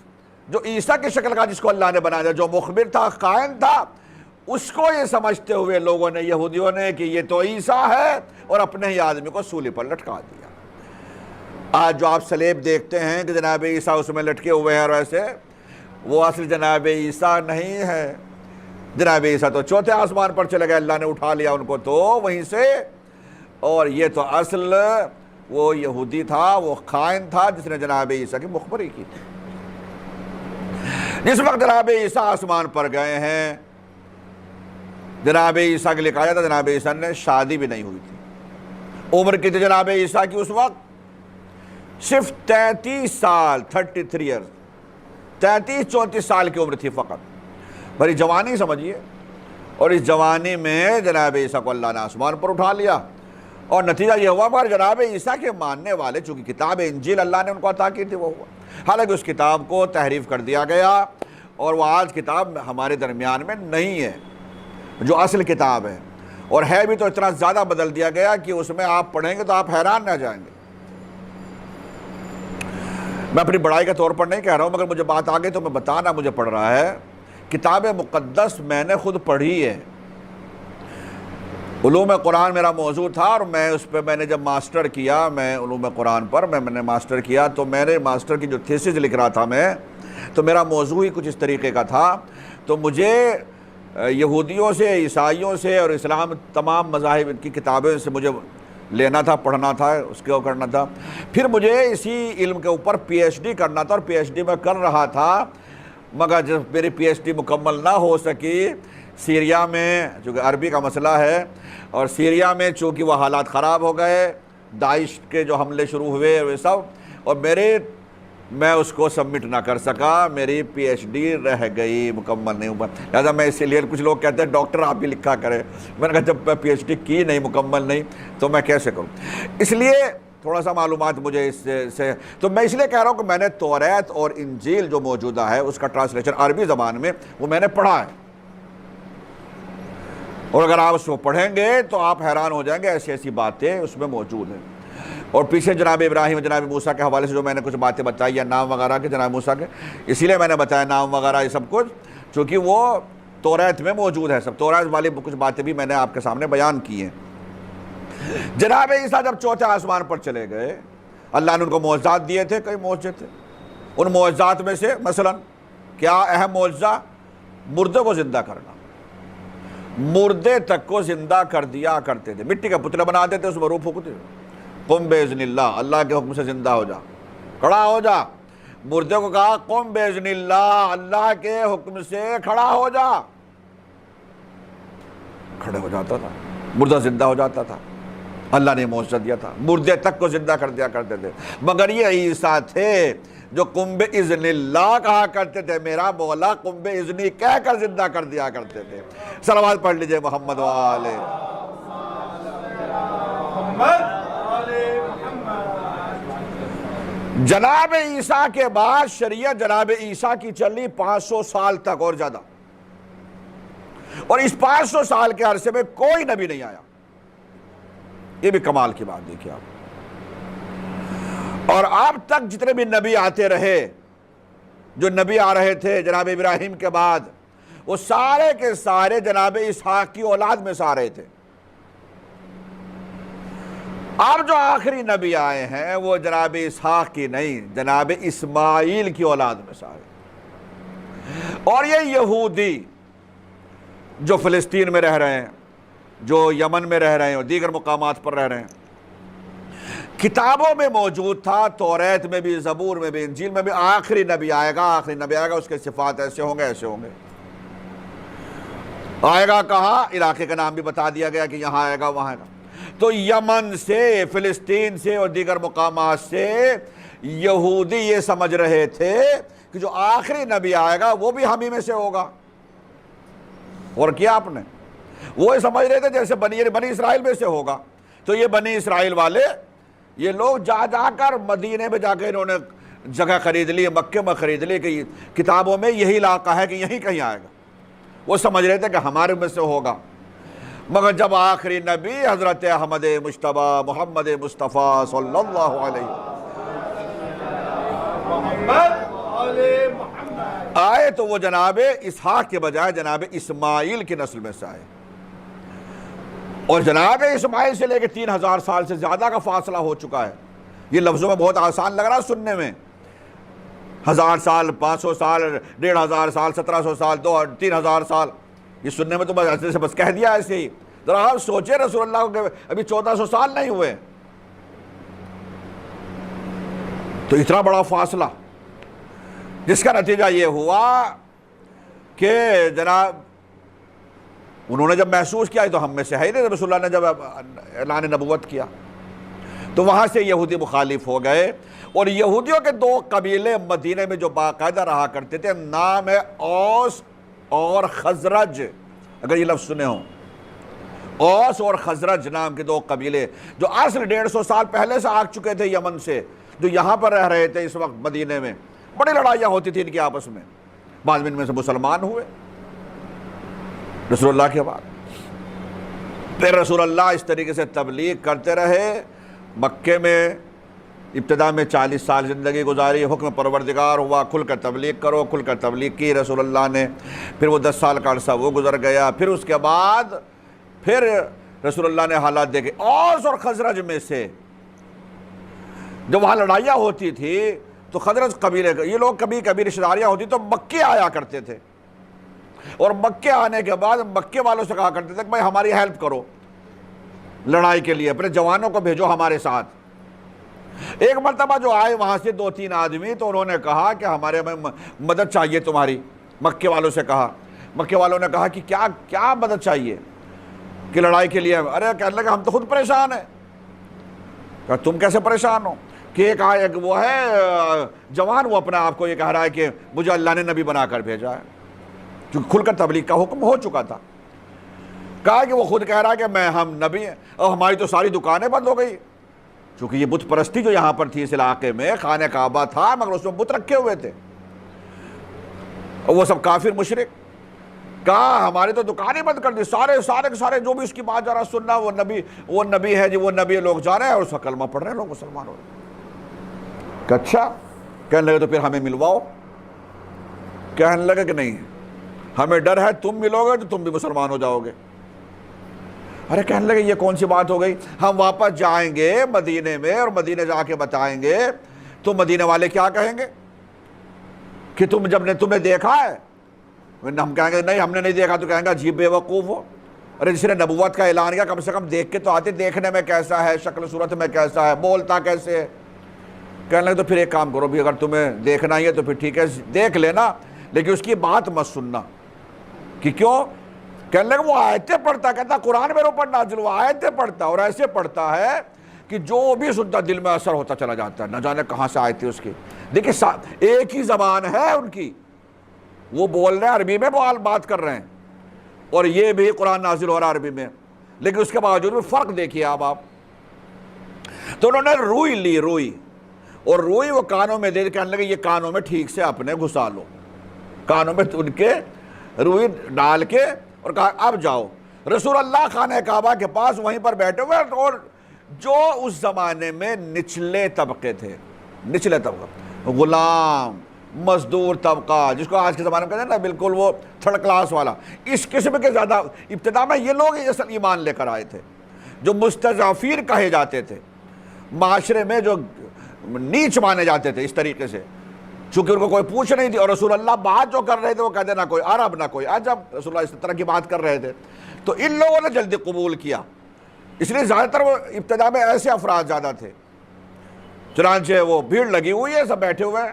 جو عیسیٰ کی شکل کا جس کو اللہ نے بنا دیا، جو مخبر تھا، قائم تھا، اس کو یہ سمجھتے ہوئے لوگوں نے، یہودیوں نے، کہ یہ تو عیسیٰ ہے، اور اپنے ہی آدمی کو سولی پر لٹکا دیا۔ آج جو آپ سلیب دیکھتے ہیں کہ جناب عیسیٰ اس میں لٹکے ہوئے ہیں، اور ویسے وہ اصل جناب عیسیٰ نہیں ہے۔ جناب عیسیٰ تو چوتھے آسمان پر چلے گئے، اللہ نے اٹھا لیا ان کو تو وہیں سے، اور یہ تو اصل وہ یہودی تھا، وہ خائن تھا جس نے جناب عیسیٰ کی مخبری کی تھی۔ جس وقت جناب عیسیٰ آسمان پر گئے ہیں، جناب عیسیٰ کے لیے کہا جاتا، جناب عیسیٰ نے شادی بھی نہیں ہوئی تھی۔ عمر کی تھی جناب عیسیٰ کی اس وقت صرف 33 سال، 33 ایئرز، 33-34 سال کی عمر تھی فقط، بڑی جوانی سمجھیے۔ اور اس جوانی میں جناب عیسیٰ کو اللہ نے آسمان پر اٹھا لیا، اور نتیجہ یہ ہوا پر جناب عیسیٰ کے ماننے والے، چونکہ کتاب انجیل اللہ نے ان کو عطا کی تھی، وہ ہوا، حالانکہ اس کتاب کو تحریف کر دیا گیا، اور وہ آج کتاب ہمارے درمیان میں نہیں ہے جو اصل کتاب ہے، اور ہے بھی تو اتنا زیادہ بدل دیا گیا کہ اس میں آپ پڑھیں گے تو آپ حیران رہ جائیں گے۔ میں اپنی بڑائی کے طور پر نہیں کہہ رہا ہوں، مگر مجھے بات آ گئی تو میں بتانا مجھے پڑ رہا ہے۔ کتاب مقدس میں نے خود پڑھی ہے، علوم قرآن میرا موضوع تھا، اور میں اس پہ میں نے جب ماسٹر کیا، میں علوم قرآن پر میں نے ماسٹر کیا، تو میں نے ماسٹر کی جو تھیسس لکھ رہا تھا میں، تو میرا موضوع ہی کچھ اس طریقے کا تھا۔ تو مجھے یہودیوں سے، عیسائیوں سے اور اسلام تمام مذاہب کی کتابیں سے مجھے لینا تھا، پڑھنا تھا، اس کو کرنا تھا۔ پھر مجھے اسی علم کے اوپر پی ایچ ڈی کرنا تھا، اور پی ایچ ڈی میں کر رہا تھا، مگر جب میری پی ایچ ڈی مکمل نہ ہو سکی سیریا میں، چونکہ عربی کا مسئلہ ہے، اور سیریا میں چونکہ وہ حالات خراب ہو گئے، داعش کے جو حملے شروع ہوئے وہ سب، اور میں اس کو سبمٹ نہ کر سکا، میری پی ایچ ڈی رہ گئی، مکمل نہیں ہوا۔ لہٰذا میں اسی لیے، کچھ لوگ کہتے ہیں ڈاکٹر آپ بھی لکھا کریں، میں نے کہا جب میں پی ایچ ڈی کی نہیں، مکمل نہیں، تو میں کیسے کروں؟ اس لیے تھوڑا سا معلومات مجھے اس سے، تو میں اس لیے کہہ رہا ہوں کہ میں نے توریت اور انجیل جو موجودہ ہے اس کا ٹرانسلیشن عربی زبان میں وہ میں نے پڑھا ہے، اور اگر آپ اس کو پڑھیں گے تو آپ حیران ہو جائیں گے، ایسی ایسی باتیں اس میں موجود ہیں۔ اور پیچھے جناب ابراہیم اور جناب موسیٰ کے حوالے سے جو میں نے کچھ باتیں بتائی یا نام وغیرہ کے جناب موسیٰ کے، اسی لیے میں نے بتایا نام وغیرہ یہ سب کچھ، چونکہ وہ توریت میں موجود ہے، سب توریت والی کچھ باتیں بھی میں نے آپ کے سامنے بیان کی ہیں۔ جناب عیسیٰ جب چوتھے آسمان پر چلے گئے، اللہ نے ان کو معجزات دیے تھے، کئی معجزے تھے، ان معجزات میں سے مثلا کیا اہم معجزہ؟ مردے کو زندہ کرنا، مردے تک کو زندہ کر دیا کرتے تھے، مٹی کا پتلے بنا دیتے، اس میں روح پھونکتے، قم باذن اللہ، اللہ کے حکم سے زندہ ہو جا، کھڑا ہو جا۔ مردے کو کہا قم باذن اللہ، اللہ کے حکم سے کھڑا ہو جا، کھڑے ہو جاتا تھا، مردہ زندہ ہو جاتا تھا، اللہ نے معجزہ دیا تھا، مردے تک کو زندہ کر دیا کرتے تھے۔ مگر یہ عیسیٰ تھے جو قم باذن اللہ کہا کرتے تھے، میرا مولا قم باذنی کہہ کر زندہ کر دیا کرتے تھے۔ صلوات پڑھ لیجئے محمد والے محمد۔ جناب عیسیٰ کے بعد شریعت جناب عیسیٰ کی چلی 500 سال تک اور زیادہ، اور اس 500 سال کے عرصے میں کوئی نبی نہیں آیا، یہ بھی کمال کی بات دیکھیں آپ۔ اور اب تک جتنے بھی نبی آتے رہے، جو نبی آ رہے تھے جناب ابراہیم کے بعد، وہ سارے کے سارے جناب اسحاق کی اولاد میں سے آ رہے تھے۔ اب جو آخری نبی آئے ہیں وہ جناب اسحاق کی نہیں، جناب اسماعیل کی اولاد میں سے آئے۔ اور یہ یہودی جو فلسطین میں رہ رہے ہیں، جو یمن میں رہ رہے ہیں اور دیگر مقامات پر رہ رہے ہیں، کتابوں میں موجود تھا، توریت میں بھی، زبور میں بھی، انجیل میں بھی، آخری نبی آئے گا، آخری نبی آئے گا، اس کے صفات ایسے ہوں گے، ایسے ہوں گے۔ آئے گا کہا، علاقے کا نام بھی بتا دیا گیا کہ یہاں آئے گا، وہاں آئے گا۔ تو یمن سے، فلسطین سے اور دیگر مقامات سے یہودی یہ سمجھ رہے تھے کہ جو آخری نبی آئے گا وہ بھی ہم ہی میں سے ہوگا. اور کیا آپ نے, وہ سمجھ رہے تھے جیسے بنی اسرائیل میں سے ہوگا. تو یہ بنی اسرائیل والے یہ لوگ جا کر مدینے میں جا کے انہوں نے جگہ خرید لی, مکے میں خرید لی کہ کتابوں میں یہی علاقہ ہے کہ یہیں کہیں آئے گا. وہ سمجھ رہے تھے کہ ہمارے میں سے ہوگا. مگر جب آخری نبی حضرت احمد مجتبی محمد مصطفیٰ صلی اللہ علیہ آئے تو وہ جناب اسحاق کے بجائے جناب اسماعیل کی نسل میں سے آئے. اور جناب اسماعیل سے لے کے 3000 سال سے زیادہ کا فاصلہ ہو چکا ہے. یہ لفظوں میں بہت آسان لگ رہا ہے سننے میں, 1000 سال 500 سال 1500 سال 1700 سال 3000 سال, یہ سننے میں تو بس ایسے سے بس کہہ دیا ایسے ہی. ذرا آپ سوچے رسول اللہ کو کہ ابھی 1400 سال نہیں ہوئے تو اتنا بڑا فاصلہ, جس کا نتیجہ یہ ہوا کہ جناب انہوں نے جب محسوس کیا تو ہم میں سے ہے ہی نہیں. رسول اللہ نے جب اعلان نبوت کیا تو وہاں سے یہودی مخالف ہو گئے. اور یہودیوں کے 2 قبیلے مدینے میں جو باقاعدہ رہا کرتے تھے, نام ہے اوس اور خزرج. اگر یہ لفظ سنے ہوں, اوس اور خزرج نام کے 2 قبیلے جو اصل 150 سال پہلے سے آ چکے تھے یمن سے, جو یہاں پر رہ رہے تھے اس وقت مدینے میں. بڑی لڑائیاں ہوتی تھیں ان کی آپس میں. بعد میں ان میں سے مسلمان ہوئے رسول اللہ کے بعد. پھر رسول اللہ اس طریقے سے تبلیغ کرتے رہے. مکے میں ابتدا میں 40 سال زندگی گزاری, حکم پروردگار ہوا کھل کر تبلیغ کرو, کھل کر تبلیغ کی رسول اللہ نے. پھر وہ 10 سال کا عرصہ وہ گزر گیا. پھر اس کے بعد پھر رسول اللہ نے حالات دیکھے. اوس اور خزرج میں سے جب وہاں لڑائیاں ہوتی تھی تو خزرج قبیلے یہ لوگ کبھی کبھی رشتہ داریاں ہوتی تو مکے آیا کرتے تھے. اور مکے آنے کے بعد مکے والوں سے کہا کرتے تھے کہ بھائی ہماری ہیلپ کرو لڑائی کے لیے, اپنے جوانوں کو بھیجو ہمارے ساتھ. ایک مرتبہ جو آئے وہاں سے 2-3 آدمی تو انہوں نے کہا کہ ہمارے میں مدد چاہیے تمہاری. مکے والوں سے کہا. مکے والوں نے کہا کہ کیا مدد چاہیے کہ لڑائی کے لیے. ارے کہنے لگا ہم تو خود پریشان ہیں. کہ تم کیسے پریشان ہو؟ کہ ایک وہ ہے جوان, وہ اپنا آپ کو یہ کہہ رہا ہے کہ مجھے اللہ نے نبی بنا کر بھیجا ہے, چونکہ کھل کر تبلیغ کا حکم ہو چکا تھا. کہا کہ وہ خود کہہ رہا ہے کہ ہم نبی ہیں, اور ہماری تو ساری دکانیں بند ہو گئی. چونکہ یہ بت پرستی جو یہاں پر تھی اس علاقے میں, خانہ کعبہ تھا مگر اس میں بت رکھے ہوئے تھے, اور وہ سب کافر مشرک. کہا ہماری تو دکانیں بند کر دی, سارے جو بھی اس کی بات جا رہا سننا وہ نبی ہے جی, وہ نبی لوگ جا رہے ہیں اور اس کا کلمہ پڑھ رہے ہیں لوگ, مسلمان ہو رہے ہیں. کہ اچھا. کہنے لگے تو پھر ہمیں ملواؤ. کہنے لگے کہ نہیں, ہمیں ڈر ہے تم ملو گے تو تم بھی مسلمان ہو جاؤ گے. ارے کہنے لگے یہ کون سی بات ہو گئی, ہم واپس جائیں گے مدینے میں اور مدینے جا کے بتائیں گے تو مدینے والے کیا کہیں گے کہ تمہیں دیکھا ہے. ہم کہیں گے نہیں ہم نے نہیں دیکھا, تو کہیں گے عجیب بے وقوف ہو. ارے جس نے نبوت کا اعلان کیا کم سے کم دیکھ کے تو آتے, دیکھنے میں کیسا ہے, شکل صورت میں کیسا ہے, بولتا کیسے ہے. کہنے لگے تو پھر ایک کام کرو بھی, اگر تمہیں دیکھنا ہی ہے تو پھر ٹھیک ہے دیکھ لینا, لیکن اس کی بات مت سننا. کہ کیوں؟ کہنے لگے وہ آیتیں پڑھتا, کہتا قرآن میرے اوپر نازل ہوا, آیتیں پڑھتا اور ایسے پڑھتا ہے کہ جو بھی سنتا دل میں اثر ہوتا چلا جاتا ہے, نہ جانے کہاں سے آیتیں اس کی. دیکھیں ایک ہی زبان ہے ان کی, وہ بول رہے ہیں عربی میں بات کر رہے ہیں, اور یہ بھی قرآن نازل ہو رہا ہے عربی میں, لیکن اس کے باوجود بھی فرق دیکھیے آپ. تو انہوں نے روئی لی, اور روئی وہ کانوں میں دے, کہنے لگے یہ کانوں میں ٹھیک سے اپنے گھسا لو. کانوں میں ان کے روئی ڈال کے اور کہا اب جاؤ. رسول اللہ خانہ کعبہ کے پاس وہیں پر بیٹھے ہوئے, اور جو اس زمانے میں نچلے طبقے تھے, غلام مزدور طبقہ, جس کو آج کے زمانے میں کہتے ہیں نا بالکل وہ 3rd کلاس والا, اس قسم کے زیادہ ابتدا میں یہ لوگ اصل ایمان لے کر آئے تھے, جو مستضعفین کہے جاتے تھے, معاشرے میں جو نیچ مانے جاتے تھے اس طریقے سے, چونکہ ان کو کوئی پوچھ نہیں تھی. اور رسول اللہ بات جو کر رہے تھے وہ کہتے نہ کوئی عرب نہ کوئی عجب, رسول اللہ اس طرح کی بات کر رہے تھے. تو ان لوگوں نے جلدی قبول کیا, اس لیے زیادہ تر وہ ابتدا میں ایسے افراد زیادہ تھے. چنانچہ وہ بھیڑ لگی ہوئی ہے, سب بیٹھے ہوئے ہیں,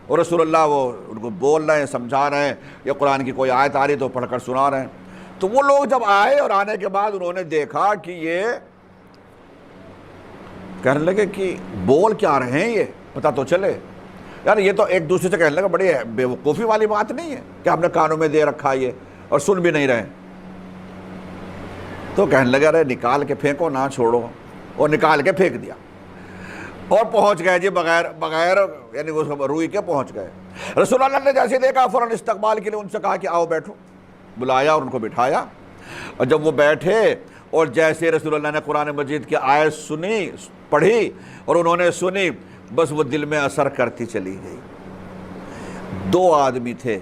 اور رسول اللہ وہ ان کو بول رہے ہیں, سمجھا رہے ہیں, یا قرآن کی کوئی آیت آ رہی تو پڑھ کر سنا رہے ہیں. تو وہ لوگ جب آئے اور آنے کے بعد انہوں نے دیکھا کہ یہ کہنے لگے کہ بول کیا رہے ہیں, پتہ تو چلے. یار یہ تو ایک دوسرے سے کہنے لگا بڑی بیوقوفی والی بات نہیں ہے کہ ہم نے کانوں میں دے رکھا یہ اور سن بھی نہیں رہے. تو کہنے لگا ارے نکال کے پھینکو نہ چھوڑو, اور نکال کے پھینک دیا اور پہنچ گئے جی بغیر یعنی وہ روئی کے پہنچ گئے. رسول اللہ نے جیسے دیکھا فوراً استقبال کے لیے ان سے کہا کہ آؤ بیٹھو, بلایا اور ان کو بٹھایا. اور جب وہ بیٹھے اور جیسے رسول اللہ نے قرآن مجید کی آیت سنی, پڑھی اور انہوں نے سنی, بس وہ دل میں اثر کرتی چلی گئی. 2 آدمی تھے.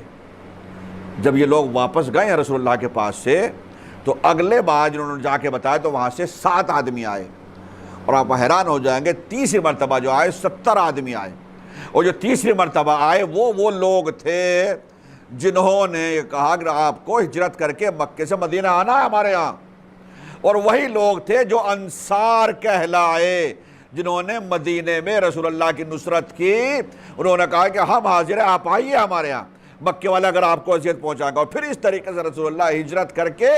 جب یہ لوگ واپس گئے رسول اللہ کے پاس سے تو اگلے بار جنہوں نے جا کے بتایا تو وہاں سے 7 آدمی آئے, اور آپ حیران ہو جائیں گے تیسری مرتبہ جو آئے 70 آدمی آئے. اور جو تیسری مرتبہ آئے وہ لوگ تھے جنہوں نے یہ کہا کہ آپ کو ہجرت کر کے مکے سے مدینہ آنا ہے ہمارے ہاں. اور وہی لوگ تھے جو انصار کہلائے, جنہوں نے مدینے میں رسول اللہ کی نصرت کی. انہوں نے کہا کہ ہم حاضر ہیں, آپ آئیے ہمارے ہاں, مکے والے اگر آپ کو اذیت پہنچائے گا. اور پھر اس طریقے سے رسول اللہ ہجرت کر کے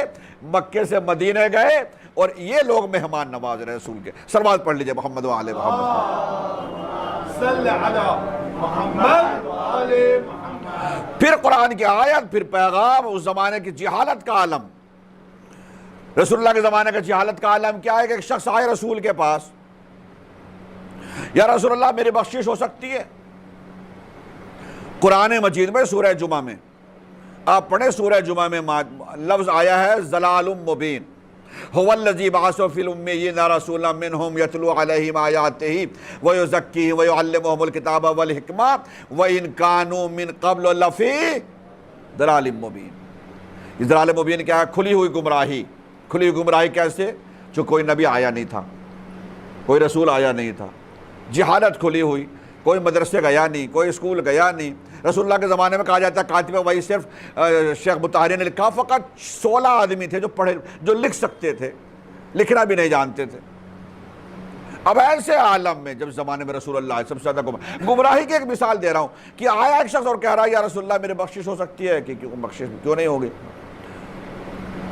مکے سے مدینے گئے, اور یہ لوگ مہمان نواز رہے رسول کے. سلوات پڑھ لیجئے محمد و آل محمد. صلی علی محمد و آل محمد. پھر قرآن کی آیت, پھر پیغام, اس زمانے کی جہالت کا عالم. رسول اللہ کے زمانے کا جہالت کا عالم کیا ہے کہ ایک شخص آئے رسول کے پاس, یا رسول اللہ میری بخشش ہو سکتی ہے؟ قرآن مجید میں سورہ جمعہ میں آپ پڑھیں, سورہ جمعہ میں لفظ آیا ہے ضلال مبین. هو الذی بعث فی الامیین رسولا منہم یتلو علیہم آیاتہ ویزکیہم ویعلمہم الکتاب والحکمہ وان کانوا من قبل لفی ضلال مبین. یہ ضلال مبین کیا ہے؟ کھلی ہوئی گمراہی. کھلی ہوئی گمراہی کیسے؟ جو کوئی نبی آیا نہیں تھا, کوئی رسول آیا نہیں تھا, جہالت کھلی ہوئی, کوئی مدرسے گیا نہیں, کوئی اسکول گیا نہیں. رسول اللہ کے زمانے میں کہا جاتا ہے کاتب وحی صرف شیخ مطہری نے لکھا, فقط 16 آدمی تھے جو پڑھے, جو لکھ سکتے تھے, لکھنا بھی نہیں جانتے تھے. اب ایسے عالم میں جب زمانے میں رسول اللہ سب سے زیادہ گمراہی کی ایک مثال دے رہا ہوں کہ آیا ایک شخص اور کہہ رہا ہے یا رسول اللہ میرے بخشش ہو سکتی ہے, کہ کیوں بخشش کیوں نہیں ہوگی,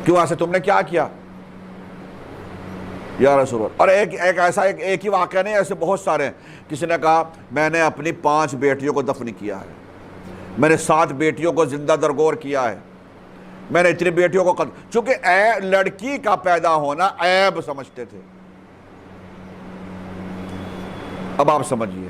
کیوں ایسے تم نے کیا کیا یا رسول اللہ. اور ایک ایسا ایک ہی واقعہ نہیں, ایسے بہت سارے ہیں. کسی نے کہا میں نے اپنی 5 بیٹیوں کو دفن کیا ہے, میں نے 7 بیٹیوں کو زندہ درگور کیا ہے, میں نے اتنی بیٹیوں کو قتل. چونکہ لڑکی کا پیدا ہونا عیب سمجھتے تھے. اب آپ سمجھیے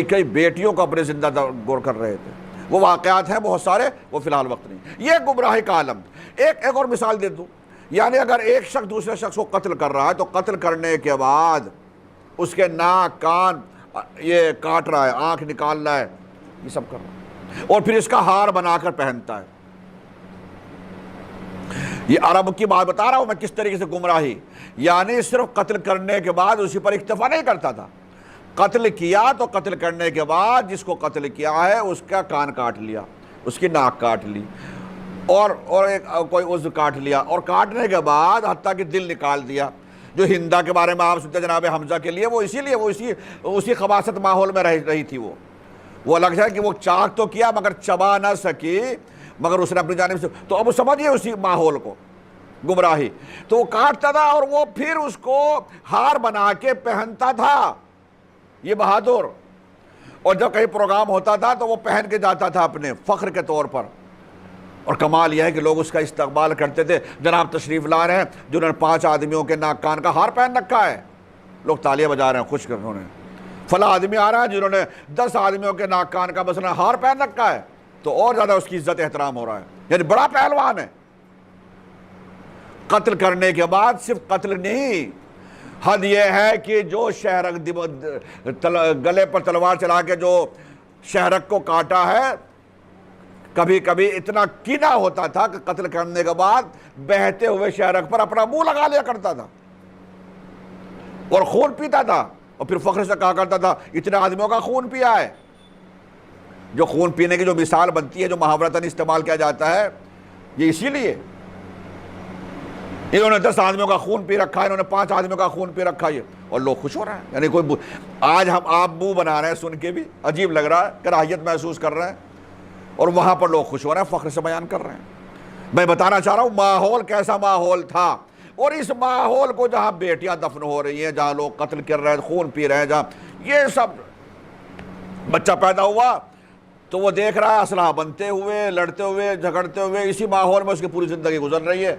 کئی بیٹیوں کو اپنے زندہ درگور کر رہے تھے. وہ واقعات ہیں بہت سارے, وہ فی الحال وقت نہیں. یہ گمراہی کا عالم. ایک اور مثال دے دوں, یعنی اگر ایک شخص دوسرے شخص کو قتل کر رہا ہے تو قتل کرنے کے بعد اس کے ناک کان یہ کاٹ رہا ہے, آنکھ نکال رہا ہے, یہ سب کر رہا ہے, اور پھر اس کا ہار بنا کر پہنتا ہے. یہ عرب کی بات بتا رہا ہوں میں کس طریقے سے گمراہی. یعنی صرف قتل کرنے کے بعد اسی پر اکتفا نہیں کرتا تھا, قتل کیا تو قتل کرنے کے بعد جس کو قتل کیا ہے اس کا کان کاٹ لیا, اس کی ناک کاٹ لی, اور کوئی عضو کاٹ لیا, اور کاٹنے کے بعد حتیٰ کہ دل نکال دیا. جو ہندا کے بارے میں آپ سنتے جناب حمزہ کے لیے, وہ اسی خباثت ماحول میں رہی تھی. وہ الگ ہے کہ وہ چاک تو کیا مگر چبا نہ سکی, مگر اس نے اپنی جانب سے. تو اب سمجھیے اسی ماحول کو, گمراہی. تو وہ کاٹتا تھا اور وہ پھر اس کو ہار بنا کے پہنتا تھا, یہ بہادر. اور جب کہیں پروگرام ہوتا تھا تو وہ پہن کے جاتا تھا اپنے فخر کے طور پر. اور کمال یہ ہے کہ لوگ اس کا استقبال کرتے تھے. جناب تشریف لا رہے ہیں جنہوں نے 5 آدمیوں کے ناک کان کا ہار پہن رکھا ہے, لوگ تالیاں بجا رہے ہیں خوش کر رہے ہیں. فلاں آدمی آ رہا ہے جنہوں نے 10 آدمیوں کے ناک کان کا مثلا ہار پہن رکھا ہے, تو اور زیادہ اس کی عزت احترام ہو رہا ہے, یعنی بڑا پہلوان ہے. قتل کرنے کے بعد صرف قتل نہیں, حد یہ ہے کہ جو شہرک گلے پر تلوار چلا کے جو شہرک کو کاٹا ہے, کبھی کبھی اتنا کینہ ہوتا تھا کہ قتل کرنے کے بعد بہتے ہوئے شہرک پر اپنا منہ لگا لیا کرتا تھا اور خون پیتا تھا, اور پھر فخر سے کہا کرتا تھا اتنے آدمیوں کا خون پیا ہے. جو خون پینے کی جو مثال بنتی ہے, جو محاورتاً استعمال کیا جاتا ہے, یہ اسی لیے انہوں نے 10 آدمیوں کا خون پی رکھا ہے, انہوں نے 5 آدمیوں کا خون پی رکھا ہے, اور لوگ خوش ہو رہے ہیں. یعنی کوئی آج آپ منہ بنا رہے ہیں, سن کے بھی عجیب لگ رہا ہے, کراہیت محسوس کر رہے ہیں, اور وہاں پر لوگ خوش ہو رہے ہیں, فخر سے بیان کر رہے ہیں. میں بتانا چاہ رہا ہوں ماحول کیسا ماحول تھا. اور اس ماحول کو جہاں بیٹیاں دفن ہو رہی ہیں, جہاں لوگ قتل کر رہے ہیں, خون پی رہے ہیں, جہاں یہ سب بچہ پیدا ہوا تو وہ دیکھ رہا ہے اسلحہ بنتے ہوئے، لڑتے ہوئے، جھگڑتے ہوئے، اسی ماحول میں اس کی پوری زندگی گزر رہی ہے،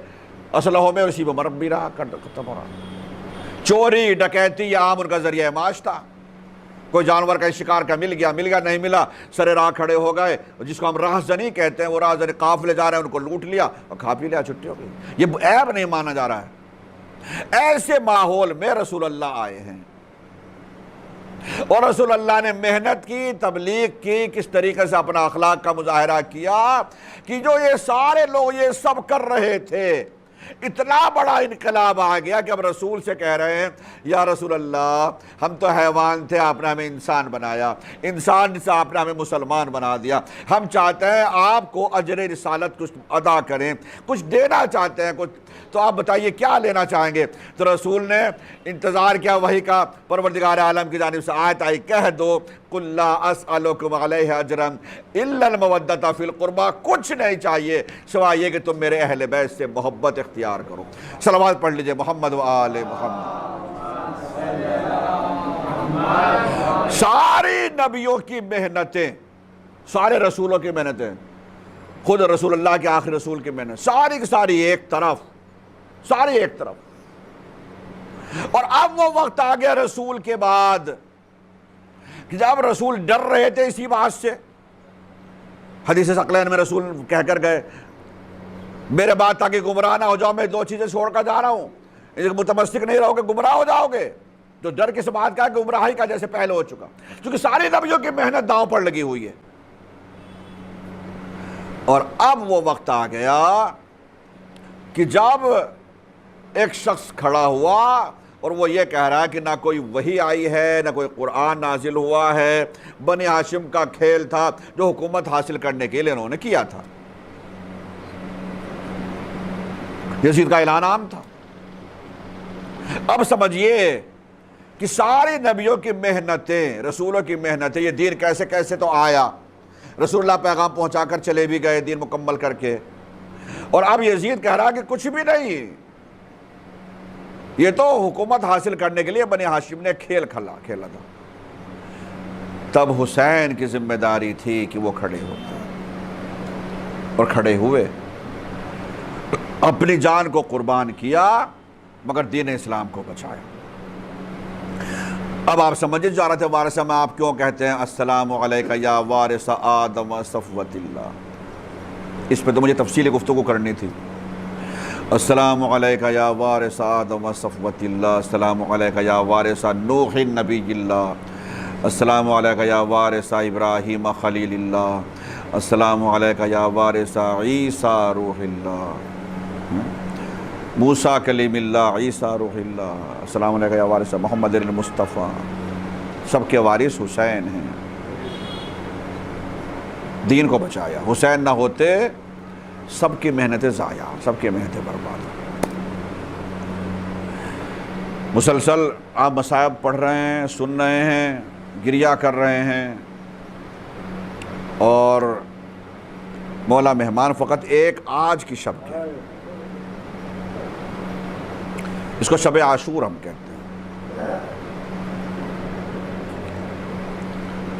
اسلحوں میں، اسی میں مر بھی رہا، ختم ہو رہا۔ چوری ڈکیتی یہ عام ان کا ذریعہ معاش تھا۔ کوئی جانور کا شکار کا مل گیا، نہیں ملا، سرے راہ کھڑے ہو گئے، جس کو ہم راہزنی کہتے ہیں، وہ راہزنی قافلے جا رہے ہیں، ان کو لوٹ لیا اور کھا پی لیا، چھٹی ہو گئی۔ یہ عیب نہیں مانا جا رہا ہے۔ ایسے ماحول میں رسول اللہ آئے ہیں، اور رسول اللہ نے محنت کی، تبلیغ کی، کس طریقے سے اپنا اخلاق کا مظاہرہ کیا کہ جو یہ سارے لوگ یہ سب کر رہے تھے، اتنا بڑا انقلاب آ گیا کہ اب رسول سے کہہ رہے ہیں یا رسول اللہ ہم تو حیوان تھے، آپ نے ہمیں انسان بنایا، انسان سے آپ نے ہمیں مسلمان بنا دیا، ہم چاہتے ہیں آپ کو اجر رسالت کچھ ادا کریں، کچھ دینا چاہتے ہیں کچھ، تو آپ بتائیے کیا لینا چاہیں گے؟ تو رسول نے انتظار کیا وحی کا، پروردگار عالم کی جانب سے آیت آئی، کہہ دو قُلْ لَا أَسْأَلُكُمْ عَلَيْهِ أَجْرًا إِلَّا الْمَوَدَّةَ فِي الْقُرْبَى، کچھ نہیں چاہیے سوائے یہ کہ تم میرے اہل بیت سے محبت اختیار کرو۔ صلوات پڑھ لیجئے محمد و آل محمد۔ ساری نبیوں کی محنتیں، سارے رسولوں کی محنتیں، خود رسول اللہ کے آخری رسول کی محنت، ساری کی ساری ایک طرف، ساری ایک طرف۔ اور اب وہ وقت آ گیا رسول کے بعد کہ جب رسول ڈر رہے تھے اسی بات سے، حدیث ثقلین میں رسول کہہ کر گئے میرے بعد تاکہ گمراہ نہ ہو جاؤ، میں دو چیزیں چھوڑ کر جا رہا ہوں، متمسک نہیں رہو گے گمراہ ہو جاؤ گے۔ تو ڈر کس بات کا؟ گمراہی کا، جیسے پہلے ہو چکا، کیونکہ ساری نبیوں کی محنت داؤں پر لگی ہوئی ہے۔ اور اب وہ وقت آ گیا کہ جب ایک شخص کھڑا ہوا اور وہ یہ کہہ رہا ہے کہ نہ کوئی وحی آئی ہے، نہ کوئی قرآن نازل ہوا ہے، بنی ہاشم کا کھیل تھا جو حکومت حاصل کرنے کے لیے انہوں نے کیا تھا، یزید کا اعلان عام تھا۔ اب سمجھیے کہ سارے نبیوں کی محنتیں، رسولوں کی محنتیں، یہ دین کیسے کیسے تو آیا، رسول اللہ پیغام پہنچا کر چلے بھی گئے دین مکمل کر کے، اور اب یزید کہہ رہا کہ کچھ بھی نہیں، یہ تو حکومت حاصل کرنے کے لیے بنی ہاشم نے کھیل کھیلا تھا۔ تب حسین کی ذمہ داری تھی کہ وہ کھڑے ہوتے، اور کھڑے ہوئے، اپنی جان کو قربان کیا مگر دین اسلام کو بچایا۔ اب آپ سمجھے جا رہے تھے وارثہ میں آپ کیوں کہتے ہیں السلام علیکہ یا وارث آدم و صفوت اللہ، اس پہ تو مجھے تفصیل گفتگو کرنی تھی۔ السلام علیکہ یا وارث آدم و صفوت اللہ، السلام علیکہ یا وارث نوح نبی اللہ، السلام علیکہ یا وارث ابراہیم خلیل اللہ، السلام علیکہ یا وارث عیسیٰ روح اللہ، موسیٰ کلیم اللہ، عیسیٰ روح اللہ، السلام علیکہ یا وارث محمد المصطفیٰ۔ سب کے وارث حسین ہیں، دین کو بچایا۔ حسین نہ ہوتے سب کی محنتیں ضائع، سب کی محنتیں برباد۔ مسلسل آپ مصائب پڑھ رہے ہیں، سن رہے ہیں، گریہ کر رہے ہیں، اور مولا مہمان فقط ایک آج کی شب کے، اس کو شب عاشور ہم کہتے ہیں۔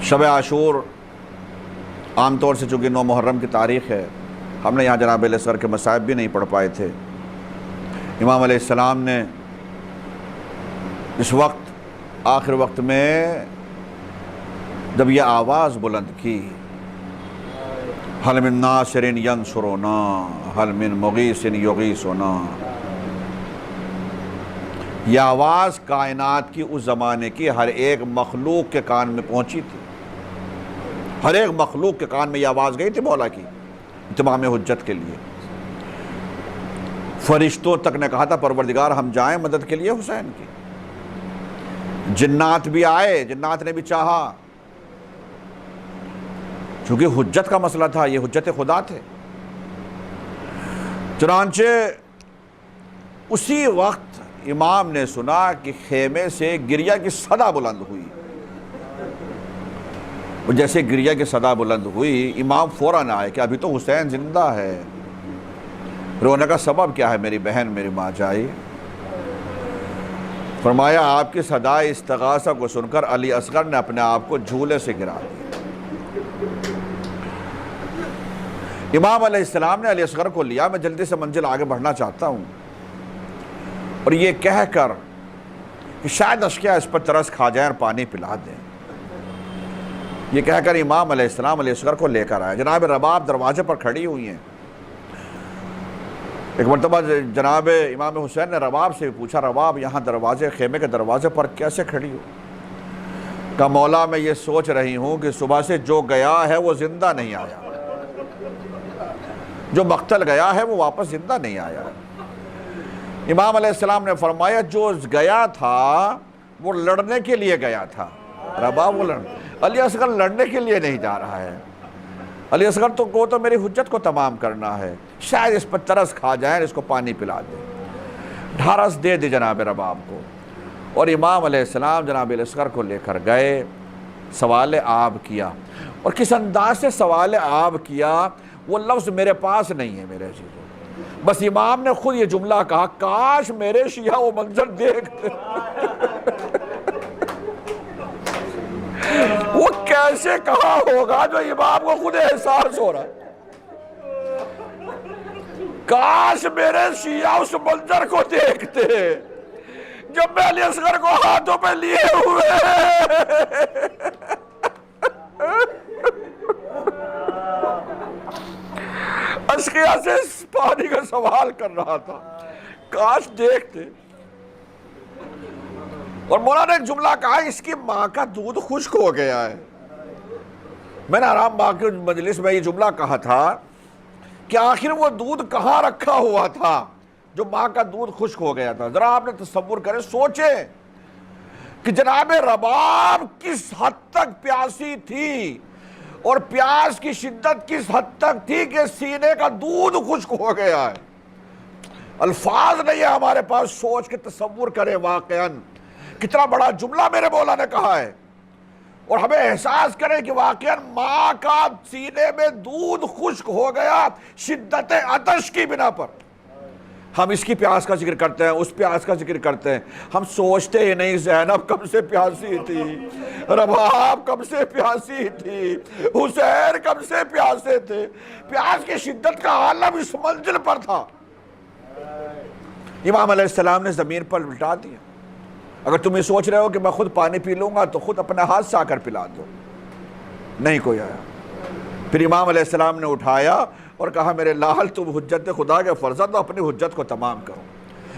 شب عاشور عام طور سے چونکہ 9 محرم کی تاریخ ہے، ہم نے یہاں جناب علیہ السلام کے مصائب بھی نہیں پڑھ پائے تھے۔ امام علیہ السلام نے اس وقت آخر وقت میں جب یہ آواز بلند کی، حل من ناصر ینصرنا حل من مغیث یغیثنا، یہ آواز کائنات کی اس زمانے کی ہر ایک مخلوق کے کان میں پہنچی تھی، ہر ایک مخلوق کے کان میں یہ آواز گئی تھی مولا کی اتمام حجت کے لیے۔ فرشتوں تک نے کہا تھا پروردگار ہم جائیں مدد کے لیے حسین کی، جنات بھی آئے، جنات نے بھی چاہا، چونکہ حجت کا مسئلہ تھا، یہ حجت خدا تھے۔ چنانچہ اسی وقت امام نے سنا کہ خیمے سے گریہ کی صدا بلند ہوئی، جیسے گریہ کی صدا بلند ہوئی امام فوراً آئے کہ ابھی تو حسین زندہ ہے، رونے کا سبب کیا ہے؟ میری بہن میری ماں جائی۔ فرمایا آپ کی صدائے استغاثہ کو سن کر علی اصغر نے اپنے آپ کو جھولے سے گرا دیا۔ امام علیہ السلام نے علی اصغر کو لیا، میں جلدی سے منزل آگے بڑھنا چاہتا ہوں، اور یہ کہہ کر کہ شاید اشقیاء اس پر ترس کھا جائیں اور پانی پلا دیں، یہ کہہ کر امام علیہ السلام علی اصغر کو لے کر آئے۔ جناب رباب دروازے پر کھڑی ہوئی ہیں۔ ایک مرتبہ جناب امام حسین نے رباب سے پوچھا، رباب یہاں دروازے، خیمے کے دروازے پر کیسے کھڑی ہو؟ کہا مولا میں یہ سوچ رہی ہوں کہ صبح سے جو گیا ہے وہ زندہ نہیں آیا، جو مقتل گیا ہے وہ واپس زندہ نہیں آیا۔ امام علیہ السلام نے فرمایا جو گیا تھا وہ لڑنے کے لیے گیا تھا، رباب وہ علی اصغر لڑنے کے لیے نہیں جا رہا ہے، علی اصغر تو میری حجت کو تمام کرنا ہے، شاید اس پر ترس کھا جائیں، اس کو پانی پلا دیں۔ ڈھارس دے دی جناب رباب کو، اور امام علیہ السلام جناب علی اصغر کو لے کر گئے، سوال آب کیا، اور کس انداز سے سوال آب کیا وہ لفظ میرے پاس نہیں ہے میرے عزیزو، بس امام نے خود یہ جملہ کہا، کاش میرے شیعہ وہ منظر دیکھتے، وہ کیسے کہا ہوگا جو امام کو خود احساس ہو رہا ہے، کاش میرے شیعہ اس منظر کو دیکھتے جب میں علی اصغر کو ہاتھوں پہ لیے ہوئے اشقیاء سے پانی کا سوال کر رہا تھا، کاش دیکھتے۔ اور مولانا نے ایک جملہ کہا، اس کی ماں کا دودھ خشک ہو گیا ہے۔ میں نے آرام باغ کی مجلس میں یہ جملہ کہا تھا کہ آخر وہ دودھ کہاں رکھا ہوا تھا جو ماں کا دودھ خشک ہو گیا تھا؟ ذرا آپ نے تصور کریں، سوچیں کہ جناب رباب کس حد تک پیاسی تھی، اور پیاس کی شدت کس حد تک تھی کہ سینے کا دودھ خشک ہو گیا ہے۔ الفاظ نہیں ہے ہمارے پاس، سوچ کے تصور کریں واقعاً کتنا بڑا جملہ میرے مولا نے کہا ہے، اور ہمیں احساس کریں کہ واقعاً ماں کا سینے میں دودھ خشک ہو گیا شدت عطش کی بنا پر۔ ہم اس کی پیاس کا ذکر کرتے ہیں، اس پیاس کا ذکر کرتے ہیں، ہم سوچتے ہی نہیں زینب کب سے پیاسی تھی، رباب کب سے پیاسی تھی، حسین کب سے پیاسے تھے۔ پیاس کی شدت کا عالم اس منزل پر تھا۔ امام علیہ السلام نے زمین پر لٹا دیا۔ اگر تم یہ سوچ رہے ہو کہ میں خود پانی پی لوں گا تو خود اپنے ہاتھ سے آ کر پلا دو، نہیں کوئی آیا۔ پھر امام علیہ السلام نے اٹھایا اور کہا میرے لال تم حجت خدا کے فرزند، اپنی حجت کو تمام کرو۔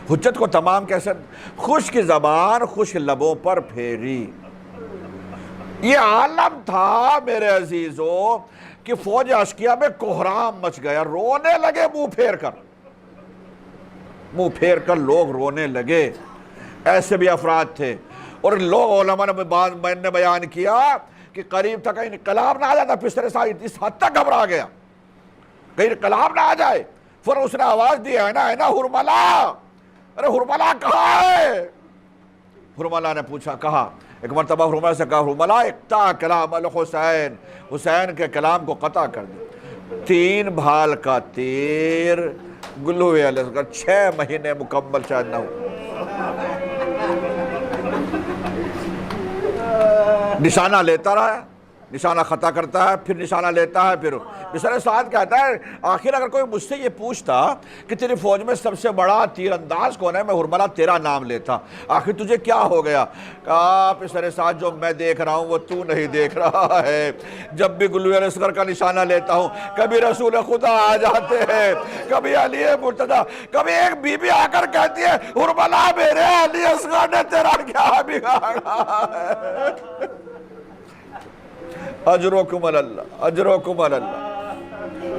حجت کو تمام کیسے؟ خشک زبان خشک لبوں پر پھیری۔ یہ عالم تھا میرے عزیزو کہ فوج اشقیاء میں کوہرام مچ گیا، رونے لگے منہ پھیر کر لوگ رونے لگے۔ ایسے بھی افراد تھے، اور لوگ علماء نے بیان کیا کہ قریب تک انقلاب نہ آ جاتا، پسر سائد اس حد تک گھبرا گیا کہیں انقلاب نہ آ جائے۔ پھر اس نے آواز دی، ہے نا ہرملا، ارے ہرملا کہاں ہے؟ ہرملا نے پوچھا، کہا ایک مرتبہ ہرملا سے کہا، ہرملا اقطع کلام الحسین، حسین کے کلام کو قطع کر دی۔ 3 بھال کا تیر گلوے علیہ السلام 6 مہینے مکمل شاید نہ ہو، نشانہ لیتا رہا، نشانہ خطا کرتا ہے، پھر نشانہ لیتا ہے، پھر بسر سعد کہتا ہے آخر اگر کوئی مجھ سے یہ پوچھتا کہ تیری فوج میں سب سے بڑا تیر انداز کون ہے، میں ہرملا تیرا نام لیتا، آخر تجھے کیا ہو گیا؟ کہا بسر سعد جو میں دیکھ رہا ہوں وہ تو نہیں دیکھ رہا ہے۔ جب بھی گلوے اصغر کا نشانہ لیتا ہوں کبھی رسول خدا آ جاتے ہیں، کبھی علی مرتضیٰ، کبھی ایک بی بی آ کر کہتی ہے ہرملا میرے علی اصغر نے تیرا کیا بگاڑا ہے؟ اجرکم اللہ، اجرکم اللہ۔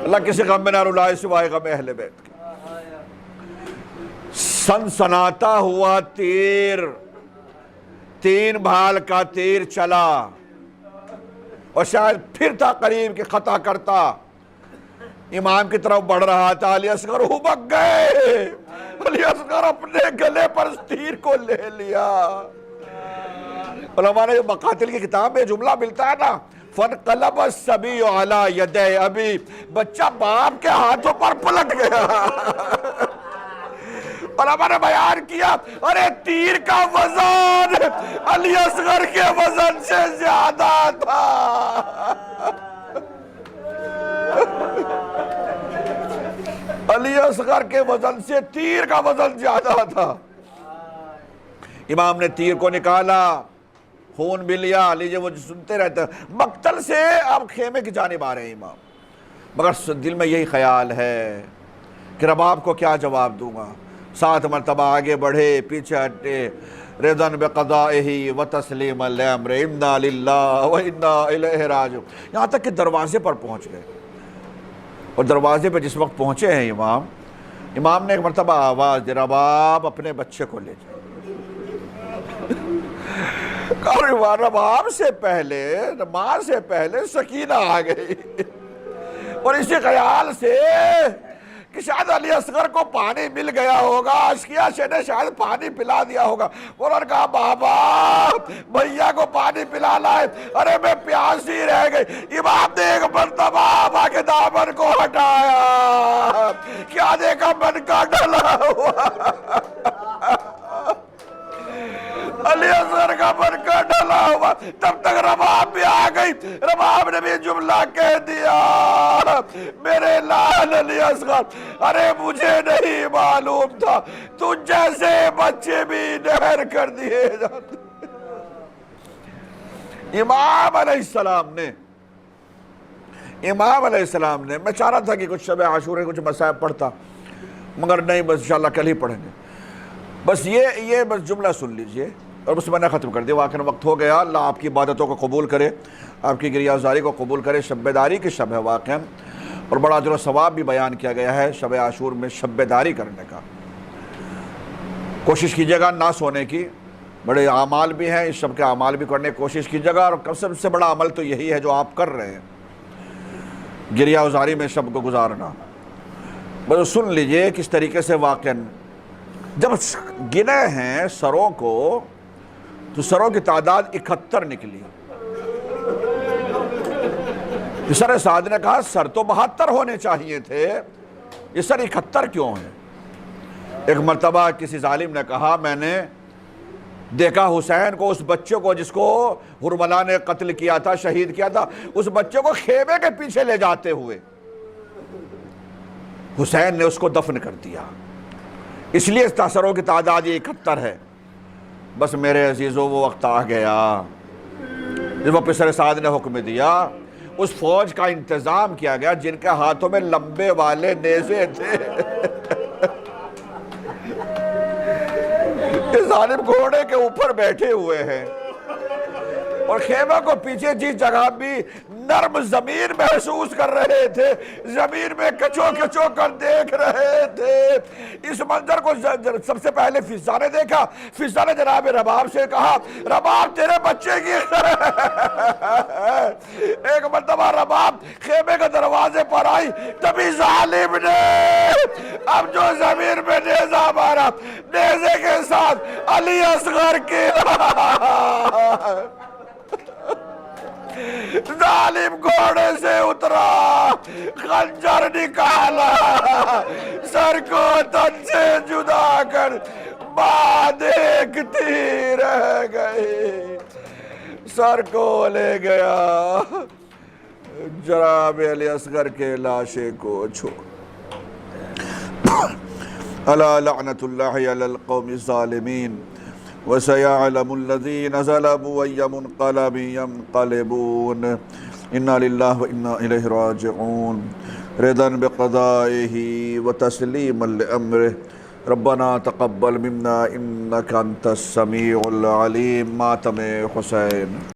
اللہ کسی غم میں نہ رلائے سوائے غم اہل بیت کی۔ سنسناتا ہوا تیر، 3 بھال کا تیر چلا، اور شاید پھر تھا قریب کہ خطا کرتا، امام کی طرف بڑھ رہا تھا، علی اصغر ہبک گئے، علی اصغر اپنے گلے پر اس تیر کو لے لیا۔ علماء نے جو مقاتل کی کتاب میں جملہ ملتا ہے نا، فَانْقَلَبَ الصَّبِيُّ عَلَى يَدَيْ أَبِي، بچہ باپ کے ہاتھوں پر پلٹ گیا۔ علماء نے بیان کیا ارے تیر کا وزن علی اصغر کے وزن سے زیادہ تھا۔ علی اصغر کے وزن سے تیر کا وزن زیادہ تھا۔ امام نے تیر کو نکالا، خون بھی لیا، لیجئے وہ سنتے رہتے ہیں مقتل سے اب خیمے کی جانب آ رہے ہیں امام، مگر دل میں یہی خیال ہے کہ رباب کو کیا جواب دوں گا۔ 7 مرتبہ آگے بڑھے، پیچھے ہٹے، رضا بقضائہ و تسلیما لامرہ، انا للہ و انا الیہ راجعون، یہاں تک کہ دروازے پر پہنچ گئے۔ اور دروازے پہ جس وقت پہنچے ہیں امام نے ایک مرتبہ آواز دی، رباب اپنے بچے کو لے جائے۔ رباب سے پہلے، ماں سے پہلے سکینہ آ گئی، اور اسی خیال سے کہ شاید علی اصغر کو پانی مل گیا ہوگا، اشکیا سے نے شاید پانی پلا دیا ہوگا، انہوں نے کہا بابا بھیا کو پانی پلا لائے، ارے میں پیاسی رہ گئی۔ امام نے ایک مرتبہ آبا کے دامن کو ہٹایا، کیا دیکھا من کا ڈلا ہوا علی اصغر کا من کا ڈلا ہوا۔ تب تک رباب بھی آ گئی، رباب نے بھی جملہ کہہ دیا، میرے لال علی اصغر، ارے مجھے نہیں معلوم تھا تجھ جیسے بچے بھی نہر کر دیے جاتے۔ امام علیہ السلام نے میں چاہ رہا تھا کہ کچھ شب عاشورہ کچھ مسائب پڑھتا، مگر نہیں، بس انشاءاللہ کل ہی پڑھیں گے۔ بس یہ بس جملہ سن لیجئے اور بس میں نے ختم کر دیا۔ واقعاً وقت ہو گیا، اللہ آپ کی عبادتوں کو قبول کرے، آپ کی گریہزاری کو قبول کرے۔ شب بیداری کی شب ہے واقعاً، اور بڑا اجر و ثواب بھی بیان کیا گیا ہے شب عاشور میں شب بیداری کرنے کا۔ کوشش کیجیے گا نہ سونے کی، بڑے اعمال بھی ہیں، اس شب کے اعمال بھی کرنے کی کوشش کیجیے گا، اور سب سے بڑا عمل تو یہی ہے جو آپ کر رہے ہیں، گریہزاری میں شب کو گزارنا۔ بس سن لیجئے کس طریقے سے واقعاً جب گنے ہیں سروں کو تو سروں کی تعداد 71 نکلی۔ سر سعد نے کہا سر تو 72 ہونے چاہیے تھے، یہ سر 71 کیوں ہیں؟ ایک مرتبہ کسی ظالم نے کہا میں نے دیکھا حسین کو، اس بچے کو جس کو حرملہ نے قتل کیا تھا، شہید کیا تھا، اس بچے کو خیمے کے پیچھے لے جاتے ہوئے، حسین نے اس کو دفن کر دیا، اس لیے سروں کی تعداد یہ 71 ہے۔ بس میرے عزیزو وہ وقت آ گیا جب وہ سر سعد نے حکم دیا، اس فوج کا انتظام کیا گیا جن کے ہاتھوں میں لمبے والے نیزے تھے۔ یہ ظالم گھوڑے کے اوپر بیٹھے ہوئے ہیں اور خیمہ کو پیچھے جس جگہ بھی نرم زمین محسوس کر رہے تھے، زمین میں کچو کچو کر دیکھ رہے تھے۔ اس منظر کو سب سے پہلے فضا نے دیکھا، فضا نے جناب رباب سے کہا رباب تیرے بچے کی ایک مرتبہ رباب خیمے کے دروازے پر آئی، تبھی ظالم نے اب جو زمین میں نیزہ مارا، نیزے کے ساتھ علی اصغر کی ظالم گھوڑے سے اترا، خنجر نکالا، سر کو تن سے جدا کر ماں دیکھتی رہ گئی، سر کو لے گیا، جناب علی اصغر کے لاشے کو چھوڑ۔ الا لعنت اللہ علی القوم الظالمین وَسَيَعْلَمُ الَّذِينَ ظَلَمُوا أَيَّ مُنْقَلَبٍ يَنْقَلِبُونَ إِنَّا لِلَّهِ وَإِنَّا إِلَيْهِ رَاجِعُونَ رِضًا بِقَضَائِهِ وَتَسْلِيمًا لِأَمْرِهِ رَبَّنَا تَقَبَّلْ مِنَّا إِنَّكَ أَنْتَ السَّمِيعُ الْعَلِيمُ۔ ماتم حسین۔